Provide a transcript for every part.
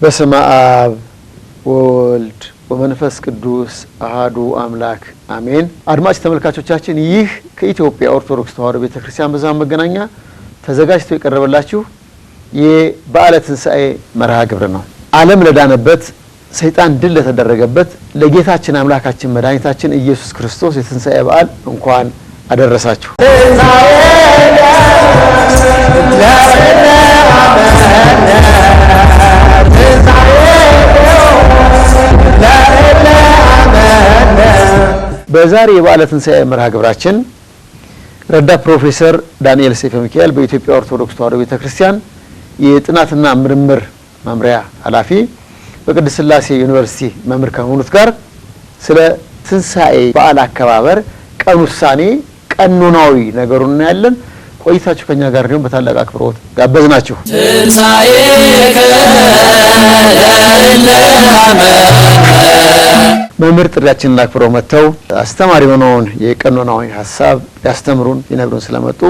በስመ አብ ወወልድ ወመንፈስ ቅዱስ አሐዱ አምላክ አሜን። አድማጭ ተመልካቾቻችን ይህ ከኢትዮጵያ ኦርቶዶክስ ተዋሕዶ ቤተክርስቲያን ብዙኃን መገናኛ ተዘጋጅቶ የቀረበላችሁ የበዓለ ትንሣኤ መርሃ ግብር ነው። ዓለም ለዳነበት ሰይጣን ድል ለተደረገበት ለጌታችን አምላካችን መድኃኒታችን ኢየሱስ ክርስቶስ የትንሣኤ በዓል እንኳን አደረሳችሁ። በዛሬ የበዓለ ትንሣኤ መርሃ ግብራችን ረዳት ፕሮፌሰር ዳንኤል ሰይፈ ሚካኤል በኢትዮጵያ ኦርቶዶክስ ተዋሕዶ ቤተክርስቲያን የጥናትና ምርምር መምሪያ ኃላፊ በቅድስት ሥላሴ ዩኒቨርሲቲ መምህር ከሆኑት ጋር ስለ ትንሣኤ በዓል አከባበር ቀን ውሳኔ ቀኖናዊ ነገሩን እናያለን። ቆይታችሁ ከኛ ጋር ነው በታላቅ አክብሮት ጋበዝናችሁ። መምህር ጥሪያችንን አክብረው መጥተው አስተማሪ ሆነውን የቀኖናዊ ሐሳብ ያስተምሩን ይነግሩን ስለመጡ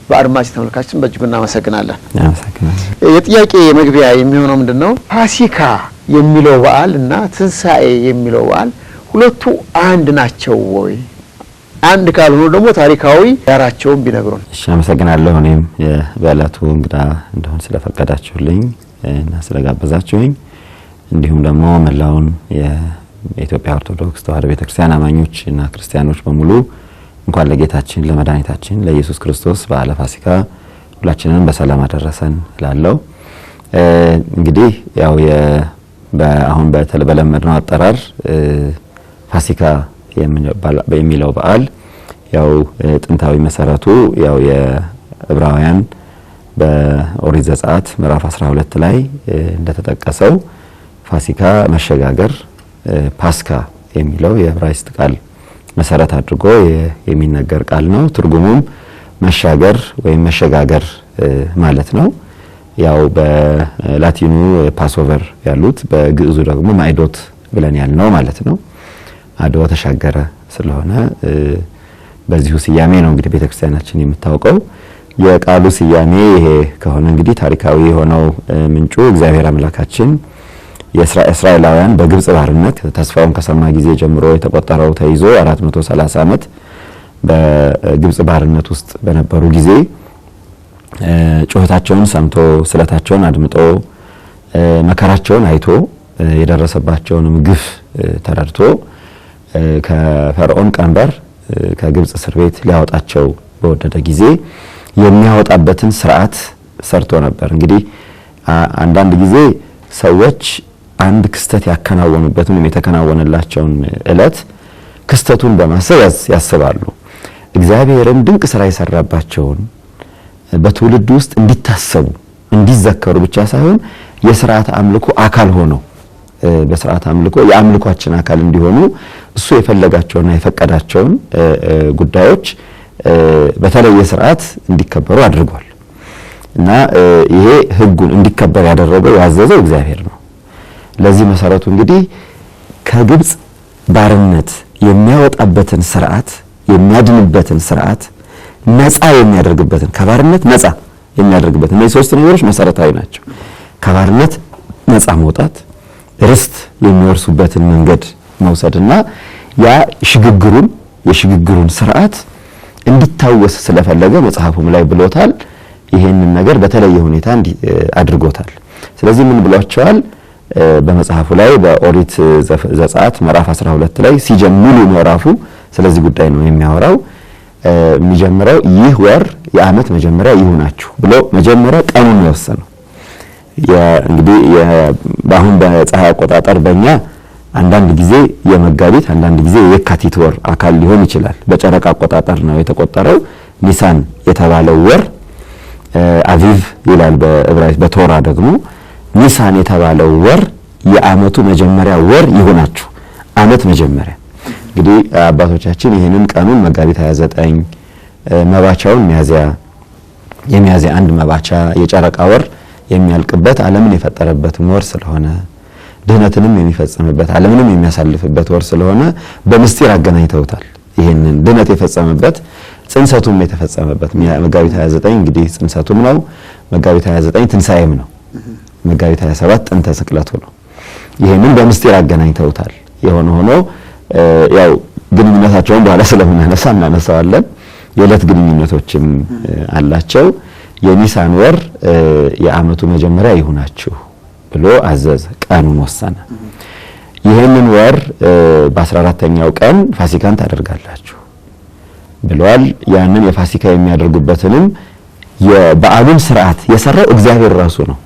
በአድማጭ ተመልካችን በእጅጉ እናመሰግናለን። የጥያቄ መግቢያ የሚሆነው ምንድነው ፋሲካ የሚለው በዓል እና ትንሣኤ የሚለው በዓል ሁለቱ አንድ ናቸው ወይ? አንድ ካልሆኑ ደግሞ ታሪካዊ ዳራቸውን ቢነግሩን። እሺ፣ አመሰግናለሁ። እኔም የበዓላቱ እንግዳ እንደሆን ስለፈቀዳችሁልኝ እና ስለጋበዛችሁኝ እንዲሁም ደግሞ መላውን የኢትዮጵያ ኦርቶዶክስ ተዋሕዶ ቤተክርስቲያን አማኞች እና ክርስቲያኖች በሙሉ እንኳን ለጌታችን ለመድኃኒታችን ለኢየሱስ ክርስቶስ በዓለ ፋሲካ ሁላችንንም በሰላም አደረሰን እላለሁ። እንግዲህ ያው አሁን በለመድነው አጠራር ፋሲካ የሚለው በዓል ያው ጥንታዊ መሰረቱ ያው የዕብራውያን በኦሪት ዘጸአት ምዕራፍ 12 ላይ እንደተጠቀሰው ፋሲካ መሸጋገር ፓስካ የሚለው የዕብራይስጥ ቃል መሰረት አድርጎ የሚነገር ቃል ነው። ትርጉሙም መሻገር ወይም መሸጋገር ማለት ነው። ያው በላቲኑ ፓስኦቨር ያሉት በግዕዙ ደግሞ ማዕዶት ብለን ያልነው ማለት ነው። አዶ ተሻገረ ስለሆነ በዚሁ ስያሜ ነው እንግዲህ ቤተክርስቲያናችን የምታውቀው። የቃሉ ስያሜ ይሄ ከሆነ እንግዲህ ታሪካዊ የሆነው ምንጩ እግዚአብሔር አምላካችን የእስራኤላውያን በግብጽ ባርነት ተስፋውን ከሰማ ጊዜ ጀምሮ የተቆጠረው ተይዞ 430 ዓመት በግብጽ ባርነት ውስጥ በነበሩ ጊዜ ጩኸታቸውን ሰምቶ ስለታቸውን አድምጦ መከራቸውን አይቶ የደረሰባቸውን ግፍ ተረድቶ ከፈርዖን ቀንበር ከግብጽ እስር ቤት ሊያወጣቸው በወደደ ጊዜ የሚያወጣበትን ሥርዓት ሰርቶ ነበር። እንግዲህ አንዳንድ ጊዜ ሰዎች አንድ ክስተት ያከናወኑበትን የተከናወነላቸውን ዕለት ክስተቱን በማሰብ ያስባሉ። እግዚአብሔርን ድንቅ ሥራ የሰራባቸውን በትውልድ ውስጥ እንዲታሰቡ እንዲዘከሩ ብቻ ሳይሆን የሥርዓት አምልኮ አካል ሆነው በሥርዓት አምልኮ የአምልኮአችን አካል እንዲሆኑ እሱ የፈለጋቸውና የፈቀዳቸውን ጉዳዮች በተለየ ሥርዓት እንዲከበሩ አድርጓል እና ይሄ ሕጉን እንዲከበር ያደረገው ያዘዘው እግዚአብሔር ነው። ለዚህ መሰረቱ እንግዲህ ከግብጽ ባርነት የሚያወጣበትን ሥርዓት የሚያድንበትን ሥርዓት ነፃ የሚያደርግበትን ከባርነት ነፃ የሚያደርግበትን እነዚህ ሶስት ነገሮች መሰረታዊ ናቸው። ከባርነት ነፃ መውጣት፣ ርስት የሚወርሱበትን መንገድ መውሰድና ያ የሽግግሩን ሥርዓት እንዲታወስ ስለፈለገ መጽሐፉም ላይ ብሎታል። ይሄንን ነገር በተለየ ሁኔታ አድርጎታል። ስለዚህ ምን ብሏቸዋል? በመጽሐፉ ላይ በኦሪት ዘጸአት ምዕራፍ 12 ላይ ሲጀምሩ ምዕራፉ ስለዚህ ጉዳይ ነው የሚያወራው። የሚጀምረው ይህ ወር የዓመት መጀመሪያ ይሁናችሁ ብሎ መጀመሪያ ቀኑን የወሰነው እንግዲህ በአሁን በፀሐይ አቆጣጠር በእኛ አንዳንድ ጊዜ የመጋቢት አንዳንድ ጊዜ የካቲት ወር አካል ሊሆን ይችላል። በጨረቃ አቆጣጠር ነው የተቆጠረው። ኒሳን የተባለው ወር አቪቭ ይላል በዕብራይስጥ። በቶራ ደግሞ ኒሳን የተባለው ወር የዓመቱ መጀመሪያ ወር ይሁናችሁ ዓመት መጀመሪያ። እንግዲህ አባቶቻችን ይሄንን ቀኑን መጋቢት 29 መባቻውን የሚያዝያ አንድ መባቻ የጨረቃ ወር የሚያልቅበት ዓለምን የፈጠረበት ወር ስለሆነ ድህነትንም የሚፈጽምበት ዓለምንም የሚያሳልፍበት ወር ስለሆነ በምስጢር አገናኝተውታል። ይሄንን ድህነት የፈጸመበት ጽንሰቱም የተፈጸመበት መጋቢት 29 እንግዲህ ጽንሰቱም ነው፣ መጋቢት 29 ትንሣኤም ነው። መጋቢት 27 ጥንተ ስቅለቱ ነው። ይሄንን በምስጢር አገናኝተውታል። የሆነ ሆኖ ያው ግንኙነታቸውን በኋላ ስለምናነሳ እናነሳዋለን። የዕለት ግንኙነቶችም አላቸው። የኒሳን ወር የዓመቱ መጀመሪያ ይሁናችሁ ብሎ አዘዘ፣ ቀኑን ወሰነ። ይሄንን ወር በ14ኛው ቀን ፋሲካን ታደርጋላችሁ ብሏል። ያንን የፋሲካ የሚያደርጉበትንም የበዓሉን ስርዓት የሰራው እግዚአብሔር ራሱ ነው።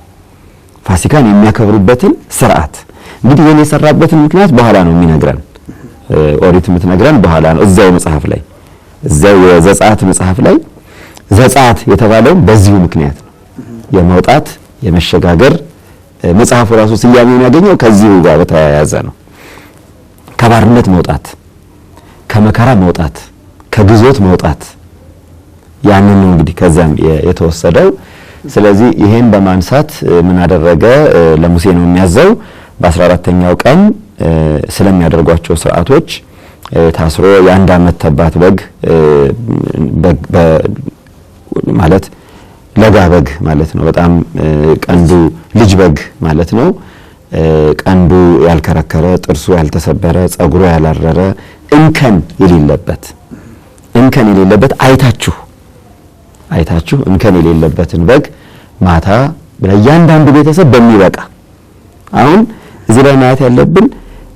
ፋሲካን የሚያከብሩበትን ስርዓት እንግዲህ ይሄን የሰራበትን ምክንያት በኋላ ነው የሚነግረን። ኦሪት የምትነግረን በኋላ ነው። እዛው መጽሐፍ ላይ እዛው የዘጸአት መጽሐፍ ላይ ዘጸአት የተባለው በዚሁ ምክንያት ነው። የመውጣት የመሸጋገር መጽሐፉ ራሱ ስያሜውን ያገኘው ከዚሁ ጋር በተያያዘ ነው። ከባርነት መውጣት፣ ከመከራ መውጣት፣ ከግዞት መውጣት ያንን ነው እንግዲህ ከዛም የተወሰደው። ስለዚህ ይሄን በማንሳት ምን አደረገ? ለሙሴ ነው የሚያዘው በ14ኛው ቀን ስለሚያደርጓቸው ስርዓቶች ታስሮ የአንድ ዓመት ተባት በግ ማለት ለጋ በግ ማለት ነው። በጣም ቀንዱ ልጅ በግ ማለት ነው። ቀንዱ ያልከረከረ፣ ጥርሱ ያልተሰበረ፣ ጸጉሩ ያላረረ፣ እንከን የሌለበት አይታችሁ እንከን የሌለበትን በግ ማታ ለእያንዳንዱ ቤተሰብ በሚበቃ አሁን እዚህ ላይ ማየት ያለብን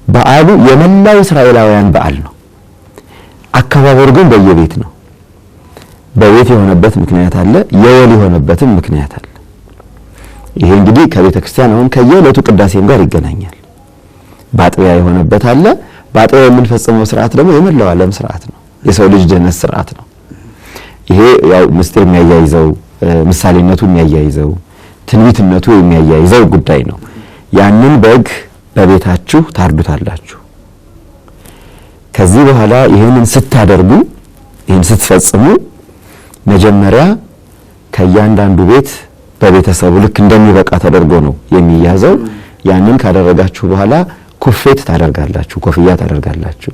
በዓሉ የመላው እስራኤላውያን በዓል ነው። አከባበሩ ግን በየቤት ነው። በቤት የሆነበት ምክንያት አለ፣ የወል የሆነበትም ምክንያት አለ። ይሄ እንግዲህ ከቤተ ክርስቲያን አሁን ከየዕለቱ ቅዳሴም ጋር ይገናኛል። በአጥቢያ የሆነበት አለ። በአጥቢያ የምንፈጽመው ስርዓት ደግሞ የመላው ዓለም ስርዓት ነው። የሰው ልጅ ድህነት ስርዓት ነው። ይሄ ያው ምስጢር የሚያያይዘው ምሳሌነቱ የሚያያይዘው ትንቢትነቱ የሚያያይዘው ጉዳይ ነው። ያንን በግ በቤታችሁ ታርዱታላችሁ። ከዚህ በኋላ ይሄንን ስታደርጉ ይሄን ስትፈጽሙ መጀመሪያ ከእያንዳንዱ ቤት በቤተሰቡ ልክ እንደሚበቃ ተደርጎ ነው የሚያዘው። ያንን ካደረጋችሁ በኋላ ኩፌት ታደርጋላችሁ፣ ኮፍያ ታደርጋላችሁ፣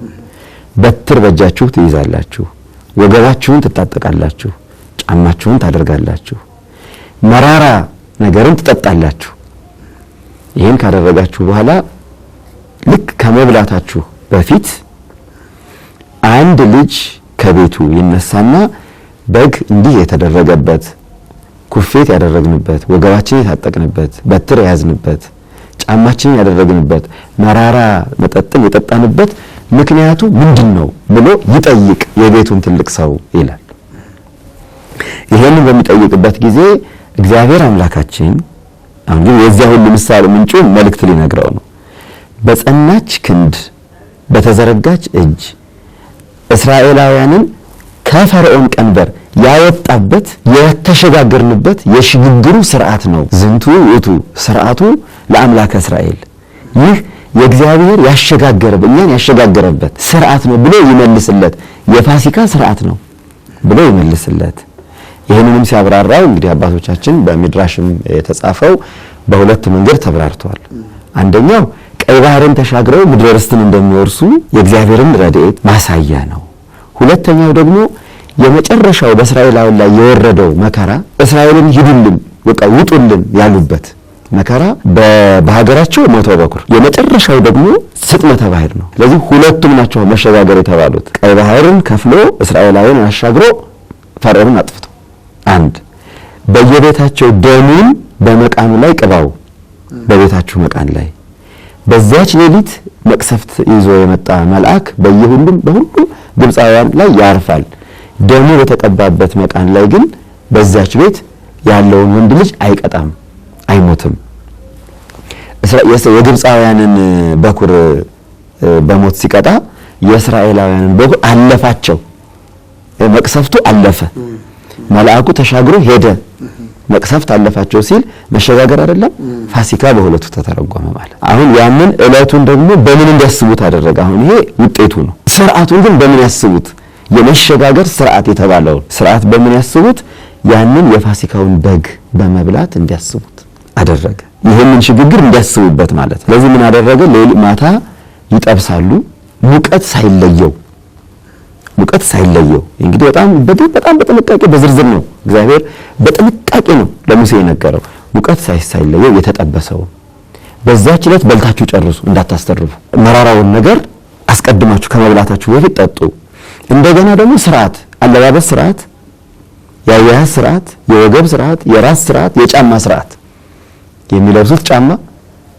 በትር በእጃችሁ ትይዛላችሁ፣ ወገባችሁን ትታጠቃላችሁ፣ ጫማችሁን ታደርጋላችሁ፣ መራራ ነገርን ትጠጣላችሁ። ይሄን ካደረጋችሁ በኋላ ልክ ከመብላታችሁ በፊት አንድ ልጅ ከቤቱ ይነሳና በግ እንዲህ የተደረገበት ኩፌት ያደረግንበት ወገባችን የታጠቅንበት በትር የያዝንበት ጫማችን ያደረግንበት መራራ መጠጥን የጠጣንበት ምክንያቱ ምንድነው ብሎ ይጠይቅ የቤቱን ትልቅ ሰው ይላል። ይሄንን በሚጠይቅበት ጊዜ እግዚአብሔር አምላካችን አሁን የዚያ ሁሉ ምሳሌ ምንጩ መልእክት ሊነግረው ነው። በጸናች ክንድ በተዘረጋች እጅ እስራኤላውያንን ከፈርዖን ቀንበር ያወጣበት የተሸጋገርንበት የሽግግሩ ስርዓት ነው። ዝንቱ ውእቱ ስርዓቱ ለአምላከ እስራኤል፣ ይህ የእግዚአብሔር እኛን ያሸጋገረበት ስርዓት ነው ብሎ ይመልስለት። የፋሲካ ስርዓት ነው ብሎ ይመልስለት። ይህንንም ሲያብራራው እንግዲህ አባቶቻችን በሚድራሽም የተጻፈው በሁለት መንገድ ተብራርቷል። አንደኛው ቀይ ባህርን ተሻግረው ምድረ ርስትን እንደሚወርሱ የእግዚአብሔርን ረድኤት ማሳያ ነው። ሁለተኛው ደግሞ የመጨረሻው በእስራኤላውያን ላይ የወረደው መከራ እስራኤልን ሂዱልን በቃ ውጡልን ያሉበት መከራ በሀገራቸው ሞተ በኩር፣ የመጨረሻው ደግሞ ስጥመተ ባህር ነው። ስለዚህ ሁለቱም ናቸው መሸጋገር የተባሉት። ቀይ ባህርን ከፍሎ እስራኤላውያን አሻግሮ ፈርዖንን አጥፍቶ አንድ በየቤታቸው ደሙን በመቃኑ ላይ ቅባው፣ በቤታችሁ መቃን ላይ በዛች ሌሊት መቅሰፍት ይዞ የመጣ መልአክ በሁሉም ግብፃውያን ላይ ያርፋል። ደሙ በተቀባበት መቃን ላይ ግን በዛች ቤት ያለውን ወንድ ልጅ አይቀጣም፣ አይሞትም። የግብፃውያንን በኩር በሞት ሲቀጣ የእስራኤላውያንን በኩር አለፋቸው። መቅሰፍቱ አለፈ፣ መልአኩ ተሻግሮ ሄደ፣ መቅሰፍት አለፋቸው ሲል መሸጋገር አይደለም ፋሲካ በሁለቱ ተተረጎመ ማለት። አሁን ያንን ዕለቱን ደግሞ በምን እንዲያስቡት አደረገ። አሁን ይሄ ውጤቱ ነው። ስርዓቱን ግን በምን ያስቡት? የመሸጋገር ስርዓት የተባለውን ስርዓት በምን ያስቡት? ያንን የፋሲካውን በግ በመብላት እንዲያስቡት አደረገ። ይሄንን ሽግግር እንዲያስቡበት ማለት። ስለዚህ ምን አደረገ? ማታ ይጠብሳሉ፣ ሙቀት ሳይለየው እንግዲህ በጣም በጥንቃቄ በዝርዝር ነው እግዚአብሔር በጥንቃቄ ነው ለሙሴ የነገረው። ሙቀት ሳይለየው የተጠበሰው በዛች ዕለት በልታችሁ ጨርሱ እንዳታስተርፉ መራራውን ነገር አስቀድማችሁ ከመብላታችሁ በፊት ጠጡ እንደገና ደግሞ ስርዓት አለባበስ ስርዓት የአያያዝ ስርዓት የወገብ ስርዓት የራስ ስርዓት የጫማ ስርዓት የሚለብሱት ጫማ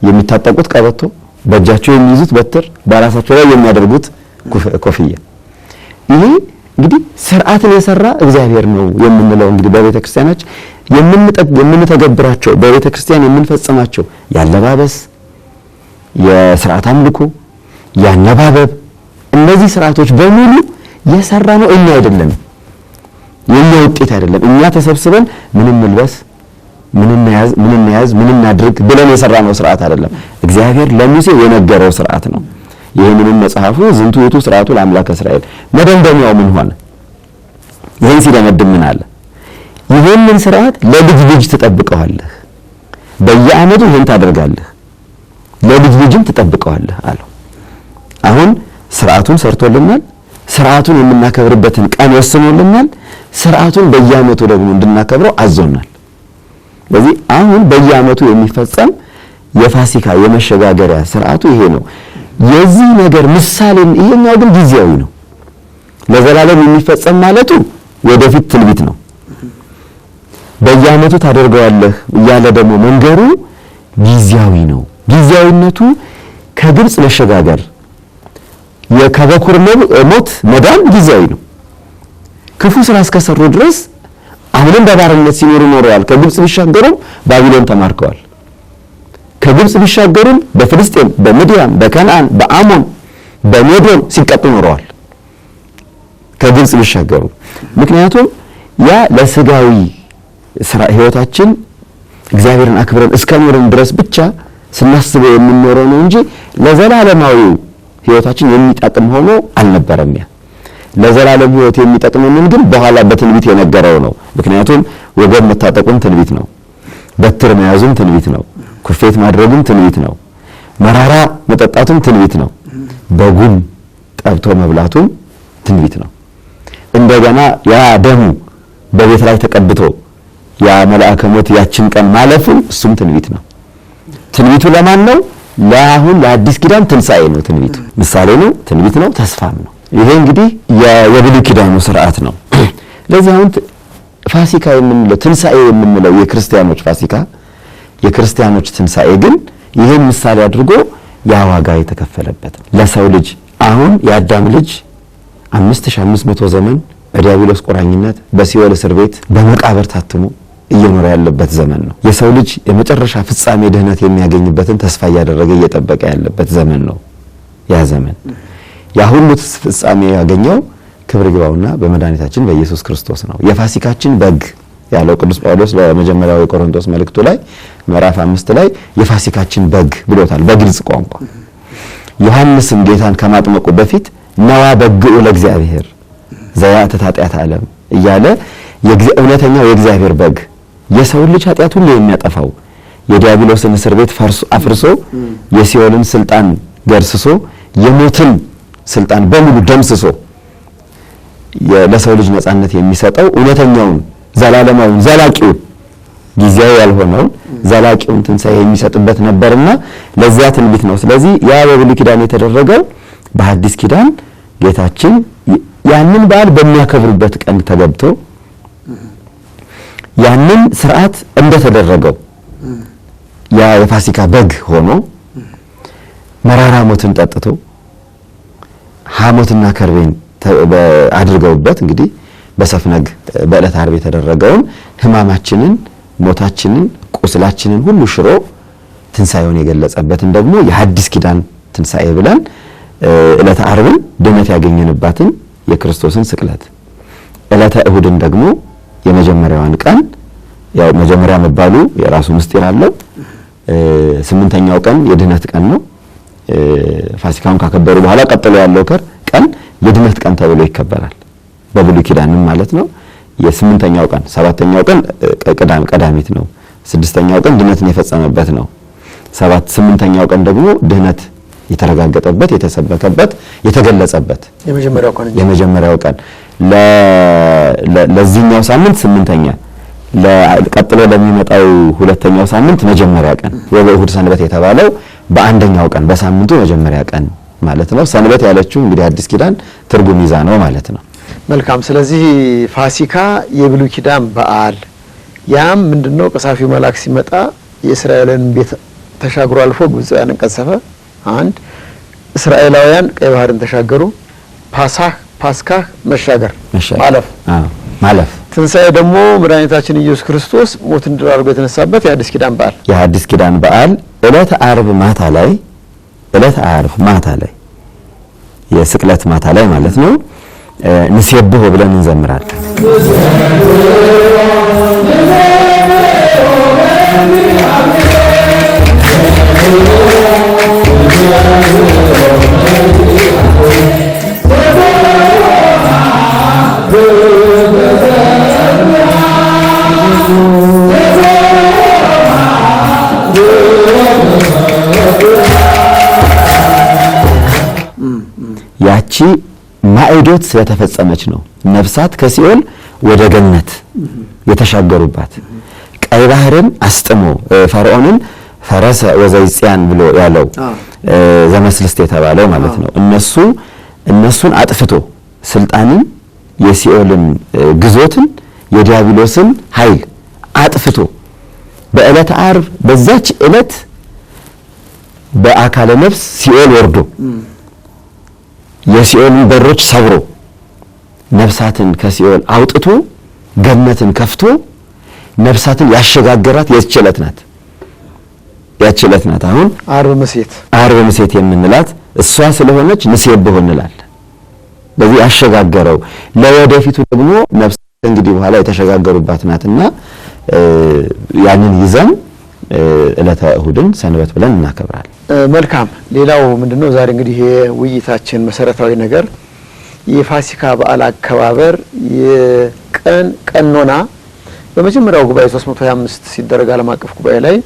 የሚታጠቁት ቀበቶ በእጃቸው የሚይዙት በትር በራሳቸው ላይ የሚያደርጉት ኮፍያ ይሄ እንግዲህ ስርዓትን የሰራ እግዚአብሔር ነው የምንለው እንግዲህ በቤተ ክርስቲያናችን የምንተገብራቸው በቤተ ክርስቲያን የምንፈጽማቸው ያለባበስ የስርዓት አምልኮ ያነባበብ እነዚህ ስርዓቶች በሙሉ የሰራ ነው እኛ አይደለም የኛ ውጤት አይደለም እኛ ተሰብስበን ምንም መልበስ ምንም ያዝ ምንም እናድርግ ብለን የሰራ ነው ስርዓት አይደለም እግዚአብሔር ለሙሴ የነገረው ስርዓት ነው ይሄንን መጽሐፉ ዝንቱ የቱ ስርዓቱ ለአምላከ እስራኤል መደምደሚያው ምን ሆነ ይሄን ሲደመድም ምን አለ ይሄንን ስርዓት ለልጅ ልጅ ተጠብቀዋለህ በየዓመቱ ይሄን ታደርጋለህ ለልጅ ልጅም ተጠብቀዋለህ አለው አሁን ስርዓቱን ሰርቶልናል ስርዓቱን የምናከብርበትን ቀን ወስኖልናል ስርዓቱን በየዓመቱ ደግሞ እንድናከብረው አዞናል ስለዚህ አሁን በየዓመቱ የሚፈጸም የፋሲካ የመሸጋገሪያ ስርዓቱ ይሄ ነው የዚህ ነገር ምሳሌ ይሄኛው ግን ጊዜያዊ ነው ለዘላለም የሚፈጸም ማለቱ ወደፊት ትንቢት ነው በየዓመቱ ታደርገዋለህ ያለ ደግሞ መንገሩ ጊዜያዊ ነው ጊዜያዊነቱ ከግብጽ መሸጋገር የከበኩር ሞት መዳን ጊዜያዊ ነው ክፉ ስራ እስከሰሩ ድረስ አሁንም በባርነት ሲኖሩ ኖረዋል ከግብጽ ቢሻገሩም ባቢሎን ተማርከዋል ከግብጽ ቢሻገሩም በፍልስጤም በሚዲያን በከነዓን በአሞን በሜዶን ሲቀጡ ኖረዋል ከግብጽ ቢሻገሩ ምክንያቱም ያ ለስጋዊ ስራ ህይወታችን እግዚአብሔርን አክብረን እስከኖርን ድረስ ብቻ ስናስበው የምንኖረው ነው እንጂ ለዘላለማዊ ህይወታችን የሚጠቅም ሆኖ አልነበረም ያ ለዘላለም ህይወት የሚጠቅመንን ግን በኋላ በትንቢት የነገረው ነው ምክንያቱም ወገብ መታጠቁም ትንቢት ነው በትር መያዙም ትንቢት ነው ኩፌት ማድረጉም ትንቢት ነው መራራ መጠጣቱም ትንቢት ነው በጉም ጠብቶ መብላቱም ትንቢት ነው እንደገና ያ ደሙ በቤት ላይ ተቀብቶ ያ መልአከ ሞት ያችን ቀን ማለፉ እሱም ትንቢት ነው ትንቢቱ ለማን ነው ለአሁን ለአዲስ ኪዳን ትንሣኤ ነው ትንቢቱ ምሳሌ ነው ትንቢት ነው ተስፋም ነው ይሄ እንግዲህ የብሉይ ኪዳኑ ስርዓት ነው ለዚህ አሁን ፋሲካ የምንለው ትንሣኤ የምንለው የክርስቲያኖች ፋሲካ የክርስቲያኖች ትንሣኤ ግን ይሄን ምሳሌ አድርጎ ያ ዋጋ የተከፈለበት ለሰው ልጅ አሁን የአዳም ልጅ 5500 ዘመን በዲያብሎስ ቁራኝነት በሲኦል እስር ቤት በመቃብር ታትሞ እየኖረ ያለበት ዘመን ነው የሰው ልጅ የመጨረሻ ፍጻሜ ድህነት የሚያገኝበትን ተስፋ ያደረገ እየጠበቀ ያለበት ዘመን ነው ያ ዘመን ያ ሁሉ ፍጻሜ ያገኘው ክብር ይግባውና በመድኃኒታችን በኢየሱስ ክርስቶስ ነው የፋሲካችን በግ ያለው ቅዱስ ጳውሎስ በመጀመሪያው የቆሮንቶስ መልእክቱ ላይ ምዕራፍ 5 ላይ የፋሲካችን በግ ብሎታል በግልጽ ቋንቋ ዮሐንስም ጌታን ከማጥመቁ በፊት ነዋ በግኡ ለእግዚአብሔር ዘያእትት ኃጢአት ዓለም እያለ እውነተኛው የእግዚአብሔር በግ የሰው ልጅ ኃጢአት ሁሉ የሚያጠፋው የዲያብሎስን እስር ቤት አፍርሶ የሲኦልን ስልጣን ገርስሶ የሞትን ስልጣን በሙሉ ደምስሶ ለሰው ልጅ ነጻነት የሚሰጠው እውነተኛውን ዘላለማውን ዘላቂውን ጊዜያዊ ያልሆነውን ዘላቂውን ትንሣኤ የሚሰጥበት ነበርና ለዚያ ትንቢት ነው ስለዚህ ያ በብሉይ ኪዳን የተደረገው በሐዲስ ኪዳን ጌታችን ያንን በዓል በሚያከብሩበት ቀን ተገብቶ ያንን ስርዓት እንደተደረገው ያ የፋሲካ በግ ሆኖ መራራ ሞትን ጠጥቶ ሐሞትና ከርቤን አድርገውበት እንግዲህ በሰፍነግ በዕለተ ዓርብ የተደረገውን ሕማማችንን ሞታችንን ቁስላችንን ሁሉ ሽሮ ትንሣኤውን የገለጸበትን ደግሞ የሐዲስ ኪዳን ትንሣኤ ብለን ዕለተ ዓርብን ድነት ያገኘንባትን የክርስቶስን ስቅለት ዕለተ እሁድን ደግሞ የመጀመሪያዋን ቀን ያው መጀመሪያ መባሉ የራሱ ምስጢር አለው 8ኛው ቀን የድነት ቀን ነው ፋሲካውን ካከበሩ በኋላ ቀጥሎ ያለው ቀን የድነት ቀን ተብሎ ይከበራል በብሉይ ኪዳንም ማለት ነው የ8ኛው ቀን 7ኛው ቀን ቀዳሚት ነው 6ኛው ቀን ድነትን የፈጸመበት ነው 8ኛው ቀን ደግሞ ድነት የተረጋገጠበት የተሰበከበት የተገለጸበት የመጀመሪያው ቀን ለዚህኛው ሳምንት 8ኛ ለቀጥሎ ለሚመጣው ሁለተኛው ሳምንት መጀመሪያ ቀን የእሁድ ሰንበት የተባለው በአንደኛው ቀን በሳምንቱ መጀመሪያ ቀን ማለት ነው። ሰንበት ያለችው እንግዲህ አዲስ ኪዳን ትርጉም ይዛ ነው ማለት ነው። መልካም። ስለዚህ ፋሲካ የብሉይ ኪዳን በዓል ያም ምንድነው? ቀሳፊው መልአክ ሲመጣ የእስራኤልን ቤት ተሻግሮ አልፎ ግብፃውያንን ቀሰፈ። አንድ እስራኤላውያን ቀይ ባህርን ተሻገሩ። ፓስካ መሻገር ማለፍ። ትንሣኤ ደግሞ መድኃኒታችን ኢየሱስ ክርስቶስ ሞትን ድል አድርጎ የተነሳበት የአዲስ ኪዳን በዓል ዕለተ ዓርብ ማታ ላይ የስቅለት ማታ ላይ ማለት ነው ንሴብሖ ብለን እንዘምራለን። ያቺ ማዕዶት ስለተፈጸመች ነው ነፍሳት ከሲኦል ወደ ገነት የተሻገሩባት። ቀይ ባህርን አስጥሞ ፈርዖንን ፈረሰ ወዘይጽያን ብሎ ያለው ዘመስልስት የተባለው ማለት ነው። እነሱን አጥፍቶ ስልጣንን የሲኦልን ግዞትን የዲያብሎስን ኃይል አጥፍቶ በዕለተ ዓርብ በዛች ዕለት በአካለ ነፍስ ሲኦል ወርዶ የሲኦልን በሮች ሰብሮ ነፍሳትን ከሲኦል አውጥቶ ገነትን ከፍቶ ነፍሳትን ያሸጋገራት ያችለት ናት። አሁን ዓርብ ምሴት የምንላት እሷ ስለሆነች ንሴብሖ እንላለን። በዚህ ያሸጋገረው ለወደፊቱ ደግሞ ነፍስ እንግዲህ በኋላ የተሸጋገሩባት ናትና ያንን ይዘን ዕለተ እሁድን ሰንበት ብለን እናከብራለን። መልካም። ሌላው ምንድነው? ዛሬ እንግዲህ የውይይታችን መሰረታዊ ነገር የፋሲካ በዓል አከባበር ቀኖና በመጀመሪያው ጉባኤ 325 ሲደረግ ዓለም አቀፍ ጉባኤ ላይ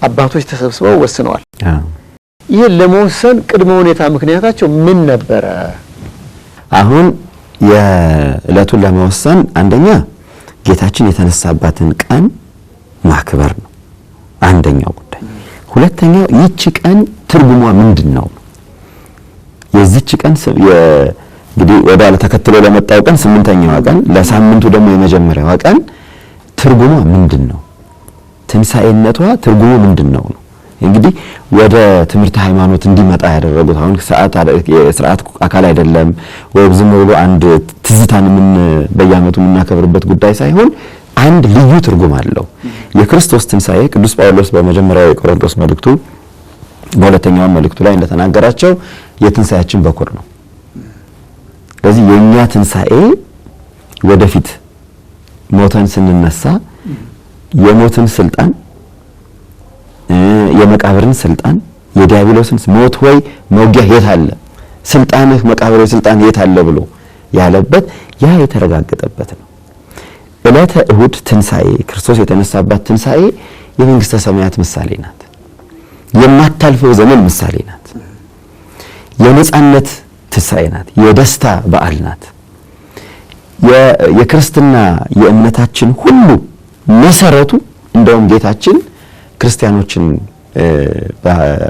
አባቶች ተሰብስበው ወስነዋል። ይሄን ለመወሰን ቅድመ ሁኔታ ምክንያታቸው ምን ነበረ? አሁን የዕለቱን ለመወሰን አንደኛ ጌታችን የተነሳባትን ቀን ማክበር ነው አንደኛው ጉዳይ። ሁለተኛው ይህች ቀን ትርጉሟ ምንድነው? የዚህች ቀን እንግዲህ ወዳለ ተከትሎ ለመጣው ቀን 8ኛዋ ቀን ለሳምንቱ ደግሞ የመጀመሪያዋ ቀን ትርጉሟ ምንድነው? ትንሣኤነቷ ትርጉሙ ምንድነው ነው እንግዲህ ወደ ትምህርት ሃይማኖት እንዲመጣ ያደረጉት። አሁን የሥርዓት አካል አይደለም ወይም ዝም ብሎ አንድ ትዝታን በየዓመቱ የምናከብርበት ጉዳይ ሳይሆን አንድ ልዩ ትርጉም አለው። የክርስቶስ ትንሣኤ ቅዱስ ጳውሎስ በመጀመሪያው የቆሮንቶስ መልእክቱ በሁለተኛው መልእክቱ ላይ እንደተናገራቸው የትንሣኤያችን በኩር ነው። ስለዚህ የኛ ትንሣኤ ወደፊት ሞተን ስንነሳ የሞትን ስልጣን የመቃብርን ስልጣን የዲያብሎስን ሞት ሆይ መውጊያ የት አለ ስልጣንህ መቃብር ስልጣን የት አለ ብሎ ያለበት ያ የተረጋገጠበት ነው። ዕለተ እሁድ ትንሣኤ ክርስቶስ የተነሳባት ትንሣኤ የመንግስተ ሰማያት ምሳሌ ናት። የማታልፈው ዘመን ምሳሌ ናት። የነጻነት ትንሣኤ ናት። የደስታ በዓል ናት። የክርስትና የእምነታችን ሁሉ መሰረቱ እንደውም ጌታችን ክርስቲያኖችን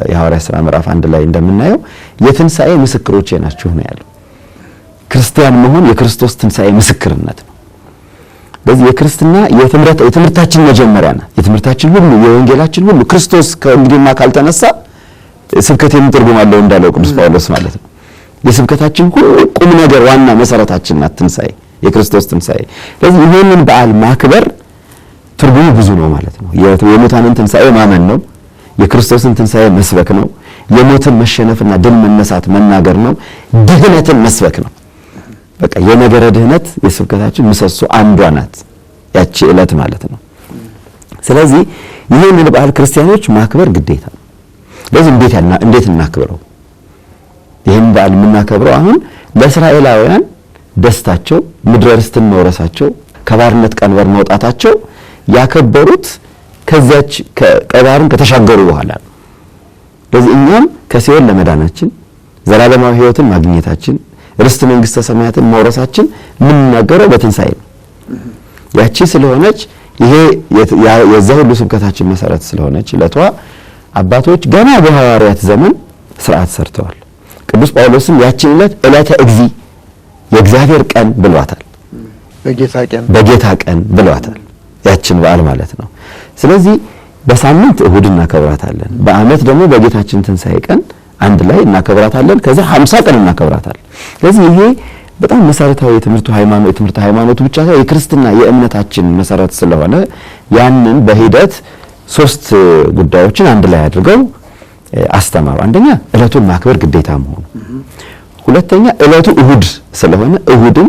የሐዋርያት ሥራ ምዕራፍ 1 ላይ እንደምናየው የትንሣኤ ምስክሮቼ ናችሁ ነው ያለው። ክርስቲያን መሆን የክርስቶስ ትንሣኤ ምስክርነት ነው። በዚህ የክርስትና የትምህርታችን መጀመሪያ ናት። የትምህርታችን ሁሉ የወንጌላችን ሁሉ ክርስቶስ ከእንግዲህማ ካልተነሳ ስብከት ትርጉም አለው እንዳለው ቅዱስ ጳውሎስ ማለት ነው። የስብከታችን ሁሉ ቁም ነገር ዋና መሰረታችን ናት ትንሣኤ፣ የክርስቶስ ትንሣኤ። ስለዚህ ይህንን በዓል ማክበር ትርጉሙ ብዙ ነው ማለት ነው። የሙታንን ትንሣኤ ማመን ነው። የክርስቶስን ትንሣኤ መስበክ ነው። የሞትን መሸነፍና ድል መነሳት መናገር ነው። ድህነትን መስበክ ነው። በቃ የነገረ ድህነት የስብከታችን ምሰሶ አንዷ ናት ያቺ ዕለት ማለት ነው። ስለዚህ ይህንን በዓል ክርስቲያኖች ማክበር ግዴታ ነው። ስለዚህ እንዴት እናክብረው? ይህን በዓል የምናከብረው አሁን ለእስራኤላውያን ደስታቸው፣ ምድረ ርስትን መውረሳቸው፣ ከባርነት ቀንበር መውጣታቸው ያከበሩት ከዚያች ቀይ ባህርን ከተሻገሩ በኋላ ነው። ስለዚህ እኛም ከሲኦል ለመዳናችን ዘላለማዊ ሕይወትን ማግኘታችን ርስት መንግስተ ሰማያትን መውረሳችን የምንናገረው በትንሣኤ ነው። ያቺ ስለሆነች ይሄ የዛ ሁሉ ስብከታችን መሰረት ስለሆነች ዕለቷ አባቶች ገና በሐዋርያት ዘመን ስርዓት ሰርተዋል። ቅዱስ ጳውሎስም ያችን ዕለት ዕለተ እግዚ የእግዚአብሔር ቀን ብሏታል። በጌታ ቀን ብሏታል። ያችን በዓል ማለት ነው። ስለዚህ በሳምንት እሁድ እናከብራታለን። በዓመት ደግሞ በጌታችን ትንሣኤ ቀን አንድ ላይ እናከብራታለን። ከዛ 50 ቀን እናከብራታለን። ስለዚህ ይሄ በጣም መሰረታዊ ትምህርት ሃይማኖቱ ብቻ ሳይሆን የክርስትና የእምነታችን መሰረት ስለሆነ ያንን በሂደት 3 ጉዳዮችን አንድ ላይ አድርገው አስተማሩ። አንደኛ ዕለቱን ማክበር ግዴታ መሆኑ፣ ሁለተኛ ዕለቱ እሁድ ስለሆነ እሁድን